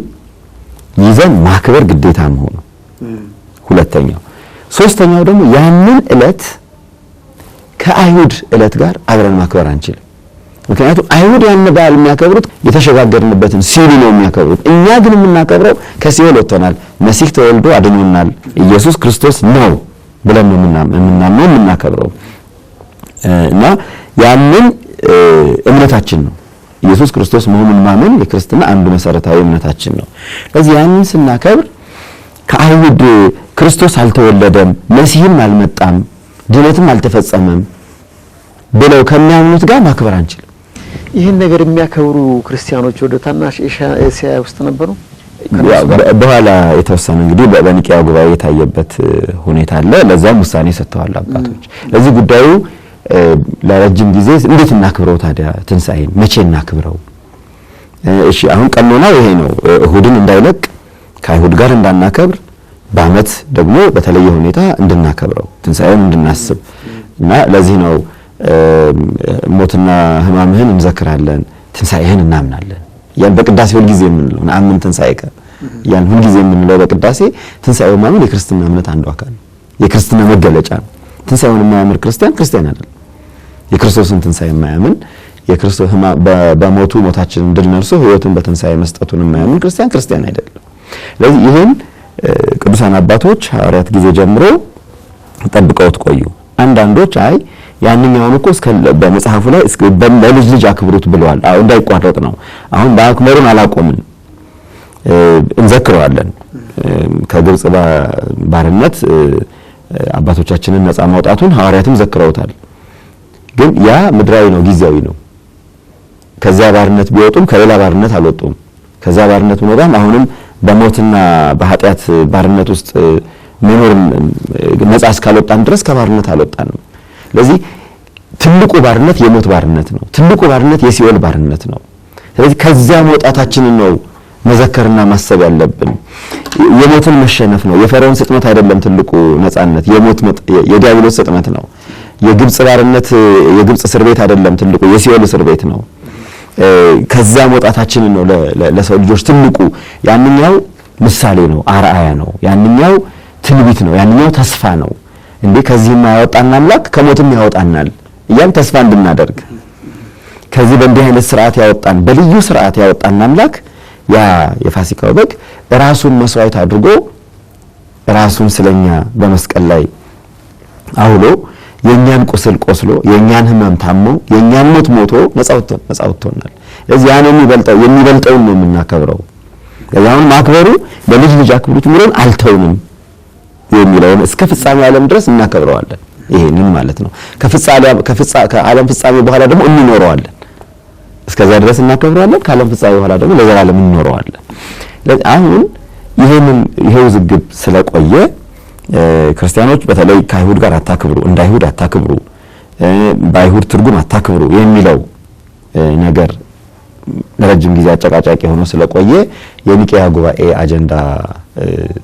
ይዘን ማክበር ግዴታ መሆኑ ሁለተኛው፣ ሶስተኛው ደግሞ ያንን ዕለት ከአይሁድ ዕለት ጋር አብረን ማክበር አንችልም። ምክንያቱም አይሁድ ያን በዓል የሚያከብሩት የተሸጋገርንበትን ሲኦል ነው የሚያከብሩት። እኛ ግን የምናከብረው ከሲኦል ወጥተናል፣ መሲህ ተወልዶ አድኖናል፣ ኢየሱስ ክርስቶስ ነው ብለን ነው የምናከብረው እና ያንን እምነታችን ነው። ኢየሱስ ክርስቶስ መሆኑን ማመን የክርስትና አንዱ መሰረታዊ እምነታችን ነው። ስለዚህ ያንን ስናከብር ከአይሁድ ክርስቶስ አልተወለደም፣ መሲህም አልመጣም፣ ድነትም አልተፈጸመም ብለው ከሚያምኑት ጋር ማክበር አንችልም። ይህን ነገር የሚያከብሩ ክርስቲያኖች ወደ ታናሽ ኤስያ ውስጥ ነበሩ። በኋላ የተወሰነ እንግዲህ በኒቂያ ጉባኤ የታየበት ሁኔታ አለ። ለዛም ውሳኔ ሰጥተዋል አባቶች። ለዚህ ጉዳዩ ለረጅም ጊዜ እንዴት እናክብረው ታዲያ ትንሣኤን መቼ እናክብረው? እሺ አሁን ቀኖናው ይሄ ነው። እሁድን እንዳይለቅ ከአይሁድ ጋር እንዳናከብር፣ በዓመት ደግሞ በተለየ ሁኔታ እንድናከብረው ትንሣኤውን እንድናስብ እና ለዚህ ነው ሞትና ሕማምህን እንዘክራለን ትንሣኤህን እናምናለን ያን በቅዳሴ ሁሉ ጊዜ የምንለው ነአምን ትንሣኤከ ያን ሁሉ ጊዜ የምንለው በቅዳሴ ትንሣኤውን ማመን የክርስትና እምነት አንዱ አካል ነው፣ የክርስትና መገለጫ ነው። ትንሣኤውን የማያምን ክርስቲያን አይደለም። የክርስቶስን ትንሣኤ የማያምን የክርስቶስ በሞቱ ሞታችንን ድል ነርሶ ሕይወትን በትንሣኤ መስጠቱን የማያምን ክርስቲያን አይደለም። ስለዚህ ይሄን ቅዱሳን አባቶች ሐዋርያት ጊዜ ጀምሮ ጠብቀውት ቆዩ። አንዳንዶች አይ ያንኛውን እኮ በመጽሐፉ ላይ በልጅ ልጅ አክብሩት ብለዋል፣ አሁን እንዳይቋረጥ ነው። አሁን በአክመሩን አላቆምን እንዘክረዋለን። ከግብጽ ባርነት አባቶቻችንን ነፃ ማውጣቱን ሐዋርያትም ዘክረውታል። ግን ያ ምድራዊ ነው፣ ጊዜያዊ ነው። ከዛ ባርነት ቢወጡም ከሌላ ባርነት አልወጡም። ከዛ ባርነት ቢወጣም አሁንም በሞትና በኃጢአት ባርነት ውስጥ መኖር ነፃ እስካልወጣን ድረስ ከባርነት አልወጣንም። ስለዚህ ትልቁ ባርነት የሞት ባርነት ነው። ትልቁ ባርነት የሲኦል ባርነት ነው። ስለዚህ ከዛ መውጣታችንን ነው መዘከርና ማሰብ ያለብን። የሞትን መሸነፍ ነው። የፈርዖን ስጥመት አይደለም ትልቁ ነፃነት፣ የዲያብሎስ ስጥመት ነው። የግብጽ ባርነት የግብጽ እስር ቤት አይደለም ትልቁ፣ የሲኦል እስር ቤት ነው። ከዛ መውጣታችንን ነው ለሰው ልጆች ትልቁ። ያንኛው ምሳሌ ነው፣ አርአያ ነው። ያንኛው ትንቢት ነው፣ ያንኛው ተስፋ ነው። እንዴ ከዚህም ያወጣን አምላክ ከሞትም ያወጣናል እያልን ተስፋ እንድናደርግ ከዚህ በእንዲህ አይነት ስርዓት ያወጣን በልዩ ስርዓት ያወጣን አምላክ ያ የፋሲካው በግ ራሱን መስዋዕት አድርጎ ራሱን ስለኛ በመስቀል ላይ አውሎ የኛን ቁስል ቆስሎ የኛን ሕመም ታሞ የኛን ሞት ሞቶ ነፃ ወጥቶናል። ስለዚህ ያን የሚበልጠውን ነው የምናከብረው። ያውን ማክበሩ ለልጅ ልጅ አክብሩት የሚለውን አልተውንም የሚለውን እስከ ፍጻሜ ዓለም ድረስ እናከብረዋለን። ይሄንን ማለት ነው። ከዓለም ፍጻሜ በኋላ ደግሞ እንኖረዋለን። እስከዛ ድረስ እናከብረዋለን። ከዓለም ፍጻሜ በኋላ ደግሞ ለዘላለም እንኖረዋለን። አሁን ይሄው ዝግብ ስለቆየ ክርስቲያኖች በተለይ ከአይሁድ ጋር አታክብሩ፣ እንደ አይሁድ አታክብሩ፣ በአይሁድ ትርጉም አታክብሩ የሚለው ነገር ለረጅም ጊዜ አጨቃጫቂ ሆኖ ስለቆየ የኒቂያ ጉባኤ አጀንዳ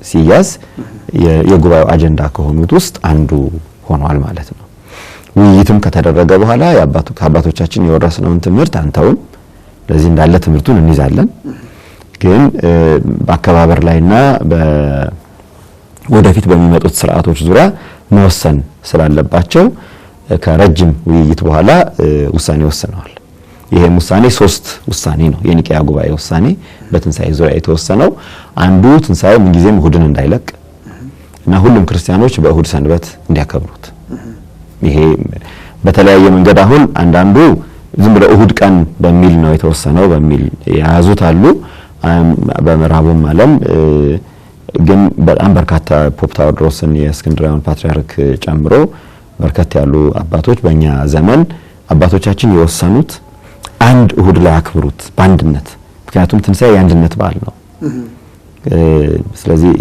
ሲያዝ የጉባኤው አጀንዳ ከሆኑት ውስጥ አንዱ ሆኗል ማለት ነው። ውይይትም ከተደረገ በኋላ ከአባቶቻችን የወረስነውን ትምህርት አንተውም፣ ለዚህ እንዳለ ትምህርቱን እንይዛለን። ግን በአከባበር ላይና ወደፊት በሚመጡት ስርዓቶች ዙሪያ መወሰን ስላለባቸው ከረጅም ውይይት በኋላ ውሳኔ ወስነዋል። ይሄም ውሳኔ 3 ውሳኔ ነው። የኒቂያ ጉባኤ ውሳኔ በትንሣኤ ዙሪያ የተወሰነው አንዱ ትንሣኤው ምንጊዜም እሁድን እንዳይለቅ እና ሁሉም ክርስቲያኖች በእሁድ ሰንበት እንዲያከብሩት። ይሄ በተለያየ መንገድ አሁን አንዳንዱ ዝም ብሎ እሁድ ቀን በሚል ነው የተወሰነው በሚል የያዙት አሉ። በምዕራቡም ዓለም ግን በጣም በርካታ ፖፕ ቴዎድሮስን የእስክንድርያውን ፓትርያርክ ጨምሮ በርከት ያሉ አባቶች በእኛ ዘመን አባቶቻችን የወሰኑት አንድ እሁድ ላይ አክብሩት በአንድነት። ምክንያቱም ትንሣኤ የአንድነት በዓል ነው። ስለዚህ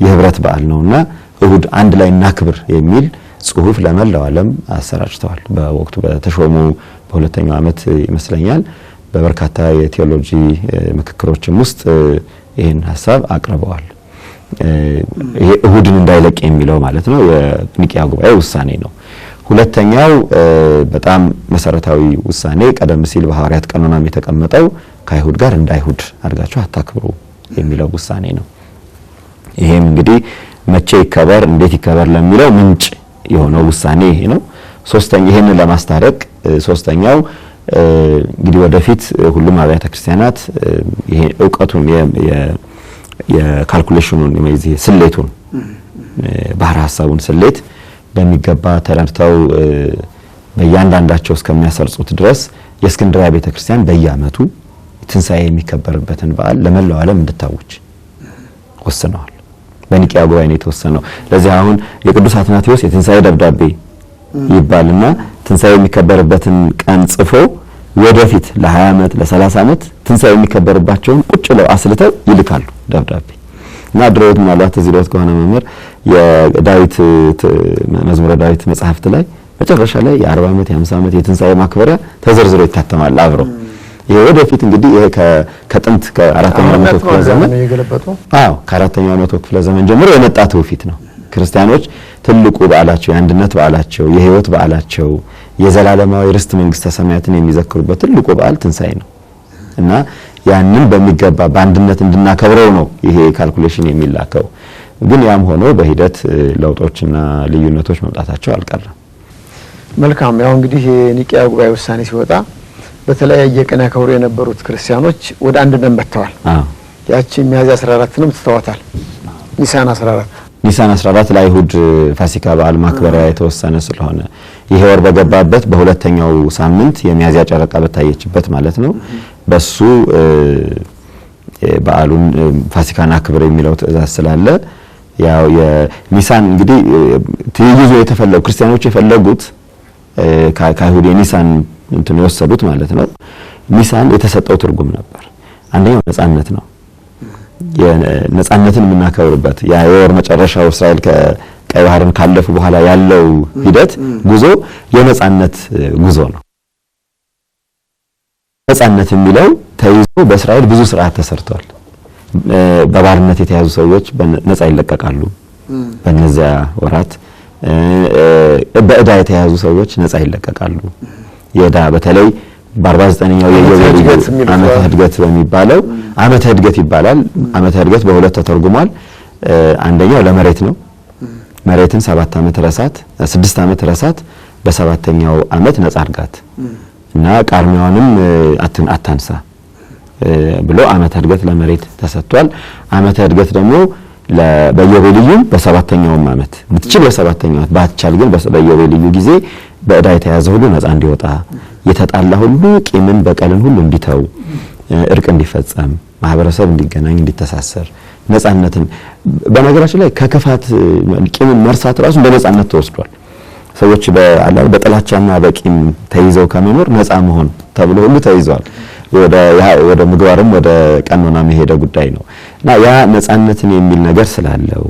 የህብረት በዓል ነውና እሁድ አንድ ላይ እናክብር የሚል ጽሁፍ ለመላው ዓለም አሰራጭተዋል። በወቅቱ በተሾሙ በሁለተኛው ዓመት ይመስለኛል በበርካታ የቴዎሎጂ ምክክሮችም ውስጥ ይህን ሐሳብ አቅርበዋል። ይሄ እሁድን እንዳይለቅ የሚለው ማለት ነው የኒቂያ ጉባኤ ውሳኔ ነው። ሁለተኛው በጣም መሰረታዊ ውሳኔ ቀደም ሲል በሐዋርያት ቀኖናም የተቀመጠው ከአይሁድ ጋር እንዳይሁድ አድርጋችሁ አታክብሩ የሚለው ውሳኔ ነው። ይሄም እንግዲህ መቼ ይከበር እንዴት ይከበር ለሚለው ምንጭ የሆነው ውሳኔ ይሄ ነው። ሶስተኛ ይሄንን ለማስታረቅ ሶስተኛው እንግዲህ ወደፊት ሁሉም አብያተ ክርስቲያናት ይሄ ዕውቀቱን የካልኩሌሽኑን የዚህ ስሌቱን ባህር ሐሳቡን ስሌት በሚገባ ተረድተው በእያንዳንዳቸው እስከሚያሰርጹት ድረስ የእስክንድርያ ቤተክርስቲያን በየዓመቱ ትንሣኤ የሚከበርበትን በዓል ለመላው ዓለም እንድታውጅ ወስነዋል። በኒቂያ ጉባኤ ነው የተወሰነው። ለዚህ አሁን የቅዱስ አትናቴዎስ የትንሣኤ ደብዳቤ ይባልና ትንሣኤ የሚከበርበትን ቀን ጽፎ ወደፊት ለ20 ዓመት ለ30 ዓመት ትንሣኤ የሚከበርባቸውን ቁጭ ብለው አስልተው ይልካሉ ደብዳቤ እና ድሮት ምናልባት እዚህ ድሮት ከሆነ መምህር የዳዊት መዝሙረ ዳዊት መጽሐፍት ላይ መጨረሻ ላይ የ40 ዓመት የ50 ዓመት የትንሣኤ ማክበሪያ ተዘርዝሮ ይታተማል አብረው። ይሄ ወደፊት እንግዲህ ይሄ ከጥንት ከአራተኛው መቶ ክፍለ ዘመን ከአራተኛው መቶ ክፍለ ዘመን ጀምሮ የመጣ ትውፊት ነው። ክርስቲያኖች ትልቁ በዓላቸው የአንድነት በዓላቸው የሕይወት በዓላቸው የዘላለማዊ ርስት መንግስተ ሰማያትን የሚዘክሩበት ትልቁ በዓል ትንሣኤ ነው እና ያንን በሚገባ በአንድነት እንድናከብረው ነው ይሄ ካልኩሌሽን የሚላከው። ግን ያም ሆኖ በሂደት ለውጦችና ልዩነቶች መምጣታቸው አልቀረም። መልካም። ያው እንግዲህ የኒቂያ ጉባኤ ውሳኔ ሲወጣ በተለያየ ቀን ያከብሩ የነበሩት ክርስቲያኖች ወደ አንድነት መጥተዋል። ያቺ ሚያዝያ 14ንም ትተዋታል። ኒሳን 14 ለአይሁድ ፋሲካ በዓል ማክበሪያ የተወሰነ ስለሆነ ይሄ ወር በገባበት በሁለተኛው ሳምንት የሚያዝያ ጨረቃ በታየችበት ማለት ነው በሱ በዓሉን ፋሲካን አክብር የሚለው ትእዛዝ ስላለ ያው የኒሳን እንግዲህ ትይዙ የተፈለጉ ክርስቲያኖች የፈለጉት ከአይሁድ የኒሳን እንትን የወሰዱት ማለት ነው። ኒሳን የተሰጠው ትርጉም ነበር። አንደኛው ነጻነት ነው። የነጻነትን የምናከብርበት የወር መጨረሻው እስራኤል ከቀይ ባህርን ካለፉ በኋላ ያለው ሂደት ጉዞ የነጻነት ጉዞ ነው። ነጻነት የሚለው ተይዞ በእስራኤል ብዙ ስርዓት ተሰርቷል። በባርነት የተያዙ ሰዎች ነጻ ይለቀቃሉ በእነዚያ ወራት። በዕዳ የተያዙ ሰዎች ነጻ ይለቀቃሉ። የዕዳ በተለይ በ49ኛው የኢዮቤልዩ ዓመተ ዕድገት በሚባለው ዓመተ ዕድገት ይባላል። ዓመተ ዕድገት በሁለት ተተርጉሟል። አንደኛው ለመሬት ነው። መሬትን 7 ዓመት ረሳት 6 ዓመት ረሳት በሰባተኛው ዓመት ነጻ አድርጋት እና ቃርሚያውንም አታንሳ ብሎ ዓመተ ዕድገት ለመሬት ተሰጥቷል። ዓመተ ዕድገት ደግሞ በኢዮቤልዩ በሰባተኛው ዓመት ብትችል በሰባተኛው ዓመት ባትቻል ግን በኢዮቤልዩ ጊዜ በዕዳ የተያዘ ሁሉ ነጻ እንዲወጣ የተጣላ ሁሉ ቂምን በቀልን ሁሉ እንዲተው እርቅ እንዲፈጸም ማህበረሰብ እንዲገናኝ እንዲተሳሰር ነጻነትን በነገራችን ላይ ከክፋት ቂምን መርሳት ራሱ በነጻነት ተወስዷል። ሰዎች በጥላቻና በቂም ተይዘው ከመኖር ነጻ መሆን ተብሎ ሁሉ ተይዘዋል። ወደ ምግባርም ወደ ቀኖና መሄደ ጉዳይ ነው እና ያ ነጻነትን የሚል ነገር ስላለው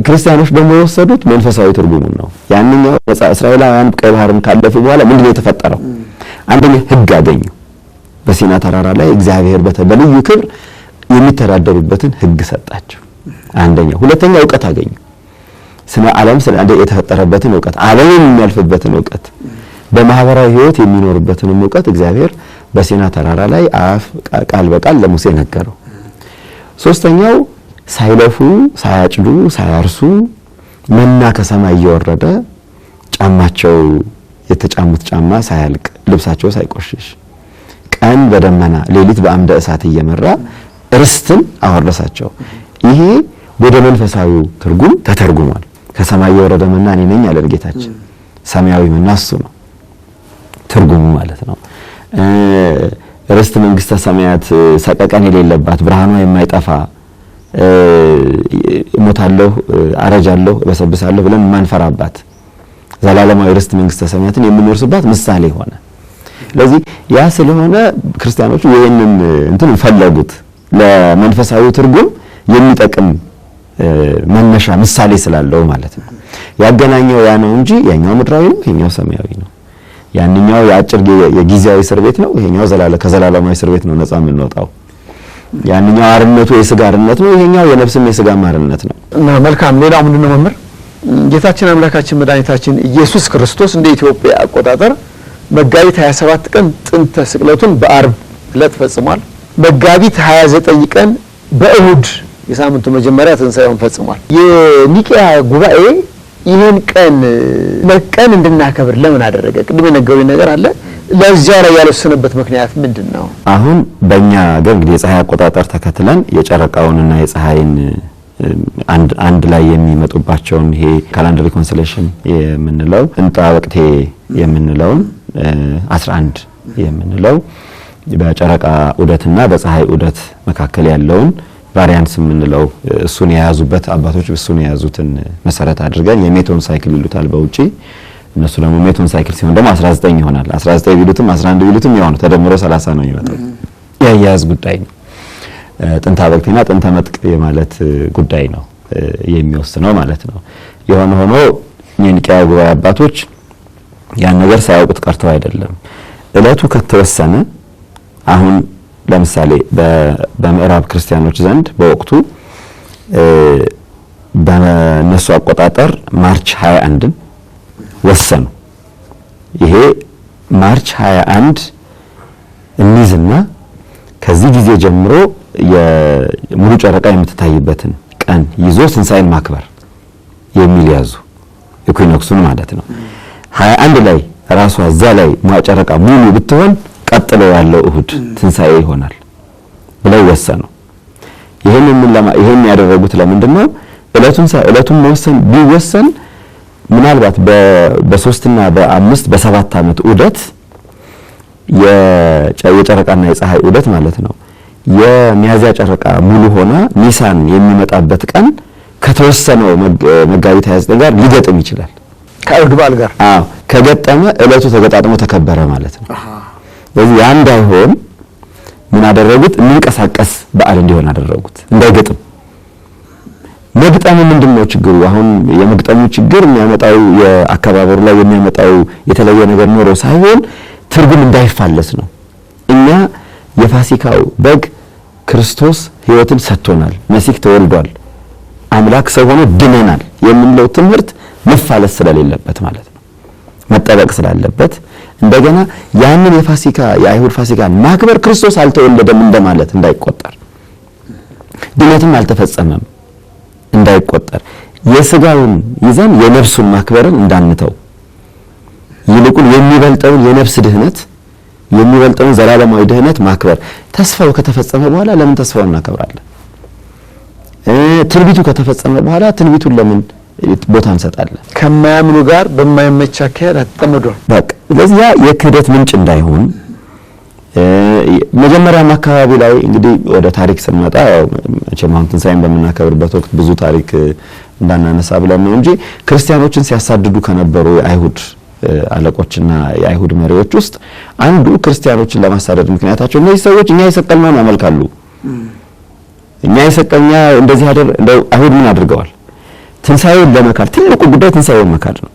ክርስቲያኖች ደግሞ የወሰዱት መንፈሳዊ ትርጉሙን ነው። ያንኛው እስራኤላውያን ቀይ ባህርን ካለፉ በኋላ ምንድነው የተፈጠረው? አንደኛ ሕግ አገኙ። በሲና ተራራ ላይ እግዚአብሔር በልዩ ክብር የሚተዳደሩበትን ሕግ ሰጣቸው። አንደኛ። ሁለተኛ ዕውቀት አገኙ። ስለ ዓለም ስለ የተፈጠረበትን ዕውቀት፣ ዓለም የሚያልፍበትን ዕውቀት፣ በማህበራዊ ሕይወት የሚኖርበትን ዕውቀት እግዚአብሔር በሲና ተራራ ላይ ቃል በቃል ለሙሴ ነገረው። ሶስተኛው ሳይለፉ ሳያጭዱ ሳያርሱ መና ከሰማይ እየወረደ ጫማቸው የተጫሙት ጫማ ሳያልቅ ልብሳቸው ሳይቆሽሽ ቀን በደመና ሌሊት በአምደ እሳት እየመራ ርስትን አወረሳቸው። ይሄ ወደ መንፈሳዊው ትርጉም ተተርጉሟል። ከሰማይ የወረደ መና እኔ ነኝ አለ ጌታችን። ሰማያዊ መና እሱ ነው ትርጉሙ ማለት ነው። ርስት መንግስተ ሰማያት ሰቀቀን የሌለባት ብርሃኗ የማይጠፋ እሞታለሁ፣ አረጃለሁ፣ በሰብሳለሁ ብለን ማንፈራባት ዘላለማዊ ርስት መንግስተ ሰማያትን የምንወርስባት ምሳሌ ሆነ። ስለዚህ ያ ስለሆነ ክርስቲያኖቹ ይሄንን እንትን ፈለጉት ለመንፈሳዊ ትርጉም የሚጠቅም መነሻ ምሳሌ ስላለው ማለት ነው። ያገናኘው ያ ነው እንጂ ያኛው ምድራዊ ነው፣ ይሄኛው ሰማያዊ ነው። ያንኛው የአጭር የጊዜያዊ እስር ቤት ነው፣ ይሄኛው ከዘላለማዊ እስር ቤት ነው ነፃ የምንወጣው። ያንኛው አርነቱ የሥጋ አርነት ነው፣ ይሄኛው የነፍስም የሥጋ አርነት ነው። እና መልካም ሌላው ምንድነው መምህር ጌታችን አምላካችን መድኃኒታችን ኢየሱስ ክርስቶስ እንደ ኢትዮጵያ አቆጣጠር መጋቢት 27 ቀን ጥንተ ስቅለቱን በአርብ ዕለት ፈጽሟል። መጋቢት 29 ቀን በእሁድ የሳምንቱ መጀመሪያ ትንሣኤውን ፈጽሟል። የኒቂያ ጉባኤ ይህን ቀን እንድናከብር ለምን አደረገ? ቅድም የነገሩኝ ነገር አለ። ለዚያ ላይ ያልወሰነበት ምክንያት ምንድን ነው? አሁን በእኛ ሀገር እንግዲህ የፀሐይ አቆጣጠር ተከትለን የጨረቃውንና የፀሐይን አንድ ላይ የሚመጡባቸውን ይሄ ካላንደር ኮንስሌሽን የምንለው እንጣወቅቴ የምንለውን 11 የምንለው በጨረቃ ዑደትና በፀሐይ ዑደት መካከል ያለውን ቫሪያንስ የምንለው እሱን የያዙበት አባቶች እሱን የያዙትን መሰረት አድርገን የሜቶን ሳይክል ይሉታል በውጪ። እነሱ ደግሞ ሜቶን ሳይክል ሲሆን ደግሞ 19 ይሆናል። 19 ቢሉትም 11 ቢሉትም ያው ነው፣ ተደምሮ 30 ነው የሚመጣው። የአያያዝ ጉዳይ ነው። ጥንተ አበቅቴና ጥንተ መጥቅ የማለት ጉዳይ ነው የሚወስነው ማለት ነው። የሆነ ሆኖ የኒቂያ ጉባኤ አባቶች ያን ነገር ሳያውቁት ቀርተው አይደለም። እለቱ ከተወሰነ አሁን ለምሳሌ በምዕራብ ክርስቲያኖች ዘንድ በወቅቱ በነሱ አቆጣጠር ማርች 21ን ወሰኑ። ይሄ ማርች 21 እንይዝና ከዚህ ጊዜ ጀምሮ የሙሉ ጨረቃ የምትታይበትን ቀን ይዞ ትንሣኤን ማክበር የሚል ያዙ። ኢኩዊኖክሱን ማለት ነው። 21 ላይ ራሷ እዛ ላይ ጨረቃ ሙሉ ብትሆን ቀጥሎ ያለው እሁድ ትንሣኤ ይሆናል ብለው ወሰኑ። ይሄን ያደረጉት ለምንድነው? እለቱን መወሰን ቢወሰን ምናልባት በ3 እና በ5 በ7 ዓመት ዑደት የጨረቃና የፀሐይ ዑደት ማለት ነው የሚያዝያ ጨረቃ ሙሉ ሆና ኒሳን የሚመጣበት ቀን ከተወሰነው መጋቢት 29 ጋር ሊገጥም ይችላል። ከእሁድ በዓል ጋር ከገጠመ እለቱ ተገጣጥሞ ተከበረ ማለት ነው። ስለዚህ ያ እንዳይሆን ምን አደረጉት? የሚንቀሳቀስ በዓል እንዲሆን አደረጉት፣ እንዳይገጥም። መግጠሙ ምንድነው ችግሩ? አሁን የመግጠሙ ችግር የሚያመጣው የአከባበሩ ላይ የሚያመጣው የተለየ ነገር ኖሮ ሳይሆን ትርጉም እንዳይፋለስ ነው። እኛ የፋሲካው በግ ክርስቶስ ሕይወትን ሰጥቶናል፣ መሲህ ተወልዷል፣ አምላክ ሰው ሆኖ ድነናል የምንለው ትምህርት መፋለስ ስለሌለበት ማለት ነው፣ መጠበቅ ስላለበት እንደገና ያንን የአይሁድ ፋሲካ ማክበር ክርስቶስ አልተወለደም እንደማለት እንዳይቆጠር፣ ድነትም አልተፈጸመም እንዳይቆጠር፣ የሥጋውን ይዘን የነፍሱን ማክበርን እንዳንተው፣ ይልቁን የሚበልጠውን የነፍስ ድህነት የሚበልጠውን ዘላለማዊ ድህነት ማክበር። ተስፋው ከተፈጸመ በኋላ ለምን ተስፋውን እናከብራለን? ትንቢቱ ከተፈጸመ በኋላ ትንቢቱን ለምን ቦታ እንሰጣለን? ከማያምኑ ጋር በማይመች አካሄድ አትጠመዷል። በቃ ስለዚህ ያ የክህደት ምንጭ እንዳይሆን መጀመሪያም አካባቢ ላይ እንግዲህ ወደ ታሪክ ስንመጣ መቼም አሁን ትንሣኤን በምናከብርበት ወቅት ብዙ ታሪክ እንዳናነሳ ብለን ነው እንጂ ክርስቲያኖችን ሲያሳድዱ ከነበሩ የአይሁድ አለቆችና የአይሁድ መሪዎች ውስጥ አንዱ ክርስቲያኖችን ለማሳደድ ምክንያታቸው እነዚህ ሰዎች እኛ የሰቀልነውን ያመልካሉ፣ እኛ የሰቀልኛ እንደዚህ እንደው አይሁድ ምን አድርገዋል? ትንሣኤውን ለመካድ ትልቁ ጉዳይ ትንሣኤውን መካድ ነው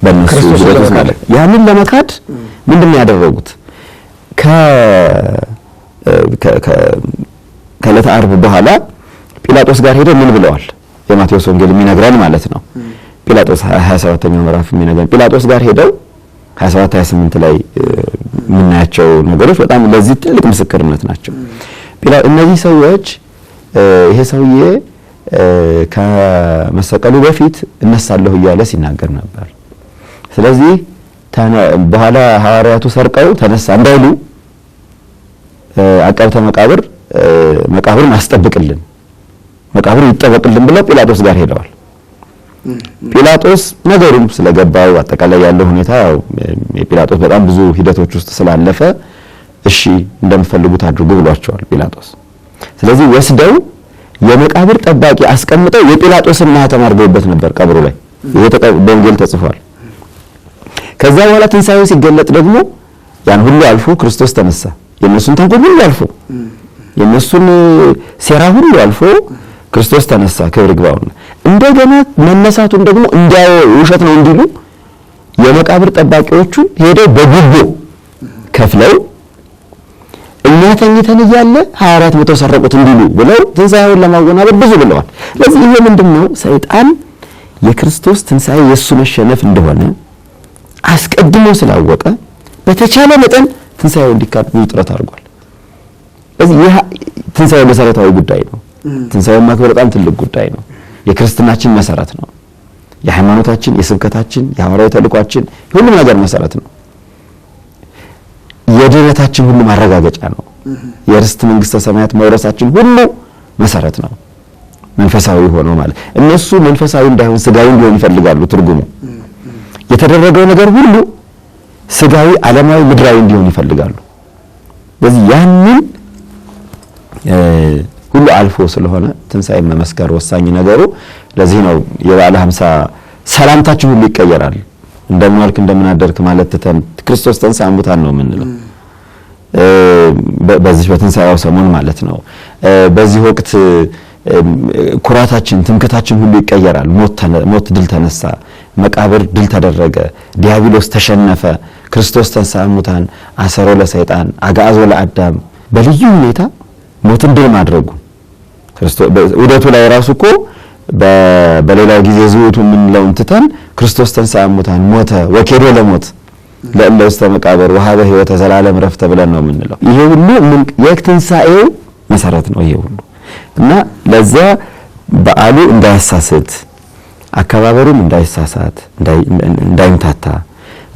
በእነሱ ክርስቶስ ማለት። ያንን ለመካድ ምንድነው ያደረጉት? ከዕለተ ዓርብ በኋላ ጲላጦስ ጋር ሄደው ምን ብለዋል? የማቴዎስ ወንጌል የሚነግረን ማለት ነው። ጲላጦስ 27ኛው ምዕራፍ የሚነግረን ጲላጦስ ጋር ሄደው 27 28 ላይ የምናያቸው ነገሮች በጣም ለዚህ ትልቅ ምስክርነት ናቸው። እነዚህ ሰዎች ይሄ ሰውዬ ከመሰቀሉ በፊት እነሳለሁ እያለ ሲናገር ነበር። ስለዚህ በኋላ ሐዋርያቱ ሰርቀው ተነሳ እንዳይሉ አቀብተ መቃብሩን አስጠብቅልን፣ መቃብሩ ይጠበቅልን ብለው ጲላጦስ ጋር ሄደዋል። ጲላጦስ ነገሩም ስለገባው አጠቃላይ ያለው ሁኔታ የጲላጦስ በጣም ብዙ ሂደቶች ውስጥ ስላለፈ እሺ እንደምትፈልጉት አድርጉ ብሏቸዋል ጲላጦስ። ስለዚህ ወስደው የመቃብር ጠባቂ አስቀምጠው የጲላጦስን ማህተም አድርገውበት ነበር ቀብሩ ላይ። ይሄ በወንጌል ተጽፏል። ከዛ በኋላ ትንሣኤው ሲገለጥ ደግሞ ያን ሁሉ አልፎ ክርስቶስ ተነሳ። የነሱን ተንኮል ሁሉ አልፎ የነሱን ሴራ ሁሉ አልፎ ክርስቶስ ተነሳ። ክብር ይግባውና እንደገና መነሳቱን ደግሞ እንዲያው ውሸት ነው እንዲሉ የመቃብር ጠባቂዎቹ ሄደው በጉቦ ከፍለው እኛ ተኝተን እያለ 24 መቶ ሰረቁት እንዲሉ ብለው ትንሣኤውን ለማወናበድ ብዙ ብለዋል። ስለዚህ ይሄ ምንድነው? ሰይጣን የክርስቶስ ትንሣኤ የሱ መሸነፍ እንደሆነ አስቀድሞ ስላወቀ በተቻለ መጠን ትንሣኤው እንዲካድ ብዙ ጥረት አድርጓል። ስለዚህ ይህ ትንሣኤው መሰረታዊ ጉዳይ ነው። ትንሣኤውን ማክበር በጣም ትልቅ ጉዳይ ነው። የክርስትናችን መሰረት ነው። የሃይማኖታችን፣ የስብከታችን፣ የሐዋርያዊ ተልእኳችን ሁሉም ነገር መሰረት ነው። የድነታችን ሁሉ ማረጋገጫ ነው። የርስት መንግስተ ሰማያት መውረሳችን ሁሉ መሰረት ነው። መንፈሳዊ ሆኖ ማለት እነሱ መንፈሳዊ እንዳይሆን ስጋዊ እንዲሆን ይፈልጋሉ። ትርጉሙ የተደረገው ነገር ሁሉ ስጋዊ፣ ዓለማዊ፣ ምድራዊ እንዲሆን ይፈልጋሉ። ስለዚህ ያንን ሁሉ አልፎ ስለሆነ ትንሣኤ መመስከር ወሳኝ ነገሩ። ለዚህ ነው የበዓለ ሃምሳ ሰላምታችን ሁሉ ይቀየራል። እንደምን ዋልክ እንደምን አደርክ ማለት ትተን ክርስቶስ ተንሥአ እሙታን ነው የምንለው። በዚህ በትንሣኤው ሰሞን ማለት ነው። በዚህ ወቅት ኩራታችን፣ ትምክታችን ሁሉ ይቀየራል። ሞት ድል ተነሳ፣ መቃብር ድል ተደረገ፣ ዲያብሎስ ተሸነፈ፣ ክርስቶስ ተንሥአ እሙታን አሰሮ ለሰይጣን አግዓዞ ለአዳም በልዩ ሁኔታ ሞትን ድል ማድረጉ ክርስቶስ ውደቱ ላይ ራሱ እኮ በሌላው ጊዜ ዝውቱ የምንለውን ትተን ክርስቶስ ተንሥአ እሙታን ሞተ ወኬዶ ለሞት ለእለ ውስተ መቃብር ወሀበ ሕይወተ ዘላለም ረፍተ ብለን ነው የምንለው። ይሄ ሁሉ የትንሣኤው መሰረት ነው ይሄ ሁሉ እና ለዛ በዓሉ እንዳያሳስት፣ አከባበሩም እንዳይሳሳት፣ እንዳይምታታ፣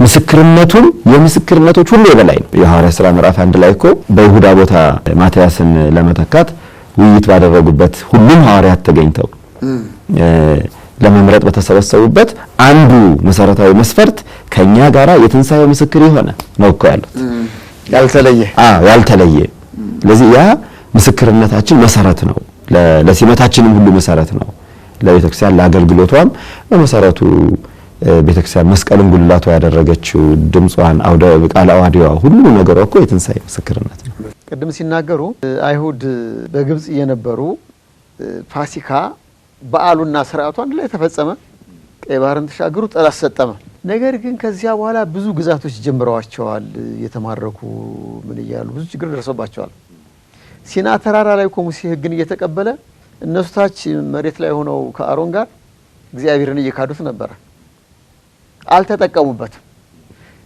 ምስክርነቱም የምስክርነቶች ሁሉ የበላይ ነው። የሐዋርያት ሥራ ምዕራፍ 1 ላይ እኮ በይሁዳ ቦታ ማትያስን ለመተካት ውይይት ባደረጉበት ሁሉም ሐዋርያት ተገኝተው ለመምረጥ በተሰበሰቡበት አንዱ መሰረታዊ መስፈርት ከኛ ጋራ የትንሣኤው ምስክር የሆነ ነው እኮ ያሉት። ያልተለየ ስለዚህ ያ ምስክርነታችን መሰረት ነው። ለሲመታችንም ሁሉ መሰረት ነው። ለቤተክርስቲያን ለአገልግሎቷም በመሰረቱ ቤተክርስቲያን መስቀልን ጉልላቷ ያደረገችው ድምጿን አውደ ቃለ አዋዲዋ ሁሉ ነገሯ እኮ የትንሣኤ ምስክርነት ነው። ቅድም ሲናገሩ አይሁድ በግብጽ የነበሩ ፋሲካ በዓሉና ስርዓቱ አንድ ላይ ተፈጸመ። ቀይ ባህርን ተሻገሩ፣ ጠላት ሰጠመ። ነገር ግን ከዚያ በኋላ ብዙ ግዛቶች ጀምረዋቸዋል። የተማረኩ ምን እያሉ ብዙ ችግር ደርሶባቸዋል። ሲና ተራራ ላይ ሙሴ ሕግን እየተቀበለ እነሱ ታች መሬት ላይ ሆነው ከአሮን ጋር እግዚአብሔርን እየካዱት ነበር። አልተጠቀሙበትም።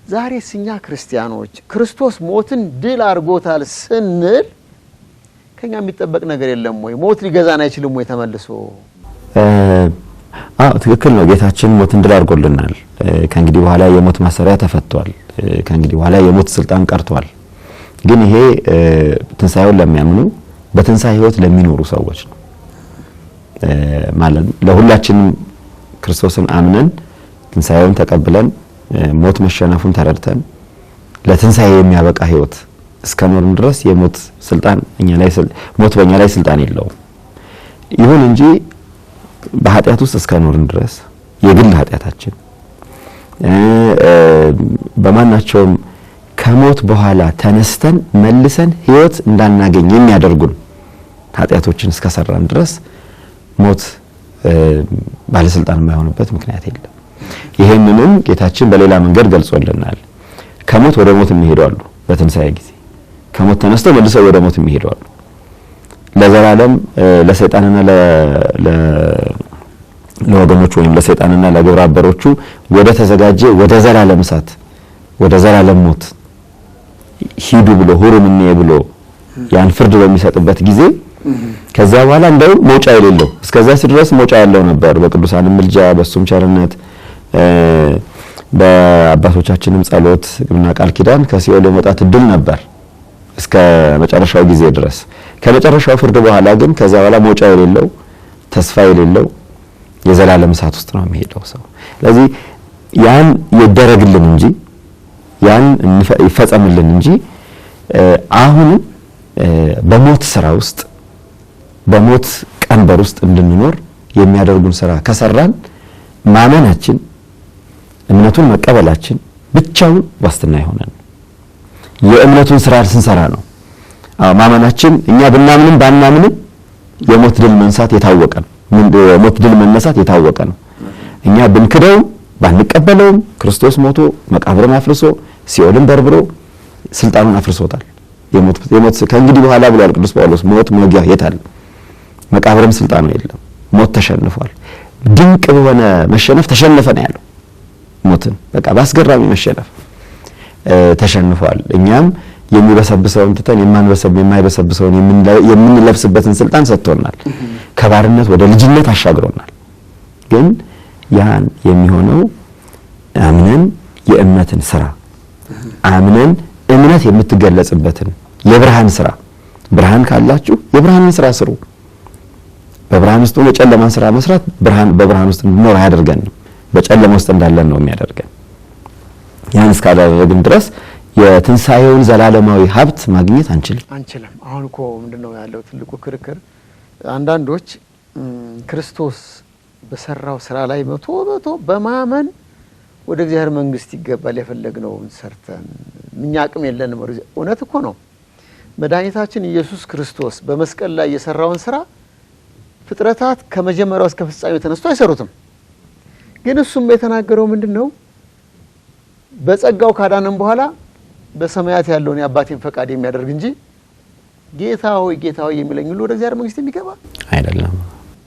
ዛሬ እኛ ክርስቲያኖች ክርስቶስ ሞትን ድል አድርጎታል ስንል ከኛ የሚጠበቅ ነገር የለም ወይ? ሞት ሊገዛን አይችልም ወይ ተመልሶ? ትክክል ነው። ጌታችን ሞትን ድል አድርጎልናል። ከእንግዲህ በኋላ የሞት ማሰሪያ ተፈቷል። ከእንግዲህ በኋላ የሞት ስልጣን ቀርቷል። ግን ይሄ ትንሣኤውን ለሚያምኑ በትንሣኤ ህይወት ለሚኖሩ ሰዎች ነው ማለት። ለሁላችንም ክርስቶስን አምነን ትንሣኤውን ተቀብለን ሞት መሸነፉን ተረድተን ለትንሣኤ የሚያበቃ ህይወት እስከኖርን ድረስ የሞት ስልጣን ሞት በእኛ ላይ ስልጣን የለውም። ይሁን እንጂ በኃጢአት ውስጥ እስከኖርን ድረስ የግል ኃጢአታችን በማናቸውም ከሞት በኋላ ተነስተን መልሰን ህይወት እንዳናገኝ የሚያደርጉን ኃጢአቶችን እስከሰራን ድረስ ሞት ባለስልጣን የማይሆንበት ምክንያት የለም። ይሄንንም ጌታችን በሌላ መንገድ ገልጾልናል። ከሞት ወደ ሞት የሚሄዱ አሉ። በትንሣኤ ጊዜ ከሞት ተነስተው መልሰው ወደ ሞት የሚሄዱ አሉ። ለዘላለም ለሰይጣንና ለወገኖቹ ወይም ለሰይጣንና ለግብረ አበሮቹ ወደ ተዘጋጀ ወደ ዘላለም እሳት ወደ ዘላለም ሞት ሂዱ ብሎ ሁሩምኔ ብሎ ያን ፍርድ በሚሰጥበት ጊዜ ከዛ በኋላ እንደው መውጫ የሌለው እስከዛ ድረስ መውጫ ያለው ነበር። በቅዱሳን ምልጃ በሱም ቸርነት በአባቶቻችንም ጸሎት እና ቃል ኪዳን ከሲኦል የመውጣት እድል ነበር እስከ መጨረሻው ጊዜ ድረስ። ከመጨረሻው ፍርድ በኋላ ግን ከዛ በኋላ መውጫ የሌለው ተስፋ የሌለው የዘላለም እሳት ውስጥ ነው የሚሄደው ሰው። ስለዚህ ያን ይደረግልን እንጂ ያን ይፈጸምልን እንጂ አሁን በሞት ስራ ውስጥ በሞት ቀንበር ውስጥ እንድንኖር የሚያደርጉን ስራ ከሰራን ማመናችን እምነቱን መቀበላችን ብቻውን ዋስትና ይሆናል። የእምነቱን ስራ ስንሰራ ነው ማመናችን። እኛ ብናምንም ባናምንም የሞት ድል መንሳት የታወቀ ነው። የሞት ድል መነሳት የታወቀ ነው። እኛ ብንክደውም ባንቀበለውም ክርስቶስ ሞቶ መቃብርን አፍርሶ ሲኦልን በርብሮ ስልጣኑን አፍርሶታል። የሞት ከእንግዲህ በኋላ ብሏል ቅዱስ ጳውሎስ፣ ሞት መውጊያ የት አለ? መቃብርም ስልጣኑ የለም። ሞት ተሸንፏል። ድንቅ በሆነ መሸነፍ ተሸነፈ ነው ያለው። ሞትን በቃ በአስገራሚ መሸነፍ ተሸንፏል። እኛም የሚበሰብሰውን ትተን የማይበሰብሰውን የምንለብስበትን ስልጣን ሰጥቶናል። ከባርነት ወደ ልጅነት አሻግሮናል። ግን ያን የሚሆነው አምነን የእምነትን ስራ አምነን እምነት የምትገለጽበትን የብርሃን ስራ ብርሃን ካላችሁ የብርሃንን ስራ ስሩ። በብርሃን ውስጥ ሆኖ ጨለማን ስራ መስራት በብርሃን ውስጥ እንድንኖር አያደርገንም። በጨለማ ውስጥ እንዳለን ነው የሚያደርገን። ያን እስካላደረግን ድረስ የትንሣኤውን ዘላለማዊ ሀብት ማግኘት አንችልም። አሁን እኮ ምንድነው ያለው ትልቁ ክርክር? አንዳንዶች ክርስቶስ በሰራው ስራ ላይ መቶ በማመን ወደ እግዚአብሔር መንግስት ይገባል የፈለግነውን ሰርተን እኛ አቅም የለንም። እውነት እኮ ነው። መድኃኒታችን ኢየሱስ ክርስቶስ በመስቀል ላይ የሰራውን ስራ ፍጥረታት ከመጀመሪያው እስከ ፍጻሜው ተነስቶ አይሰሩትም። ግን እሱም የተናገረው ምንድነው? በጸጋው ካዳነን በኋላ በሰማያት ያለውን የአባቴን ፈቃድ የሚያደርግ እንጂ ጌታ ሆይ የሚለኝ ሁሉ ወደ እግዚአብሔር መንግስት የሚገባ አይደለም።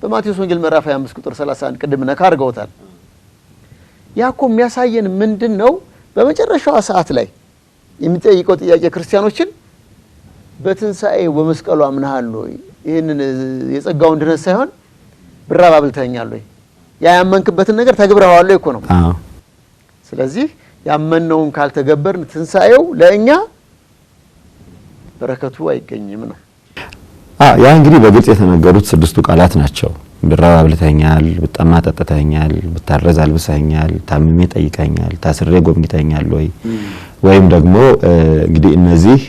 በማቴዎስ ወንጌል ምዕራፍ 25 ቁጥር 31 ቅድም ነካ አድርገውታል። ያኮ የሚያሳየን ምንድነው? በመጨረሻው ሰዓት ላይ የሚጠይቀው ጥያቄ ክርስቲያኖችን በትንሣኤ በመስቀሉ አምነሃል ወይ? ይሄንን የጸጋውን ድነት ሳይሆን ብራብ አብልተኛል ወይ? ያመንክበትን ነገር ተግብረዋል ወይ እኮ ነው። ስለዚህ ያመነውን ካልተገበርን ትንሣኤው ለእኛ በረከቱ አይገኝም ነው። ያ እንግዲህ በግልጽ የተነገሩት 6ቱ ቃላት ናቸው። ብራብ አብልተኛል፣ ብጠማ ጠጥተኛል፣ ብታረዝ አልብሰኛል፣ ታምሜ ጠይቀኛል፣ ታስሬ ጎብኝተኛል ወይም ደግሞ እንግዲህ እነዚህ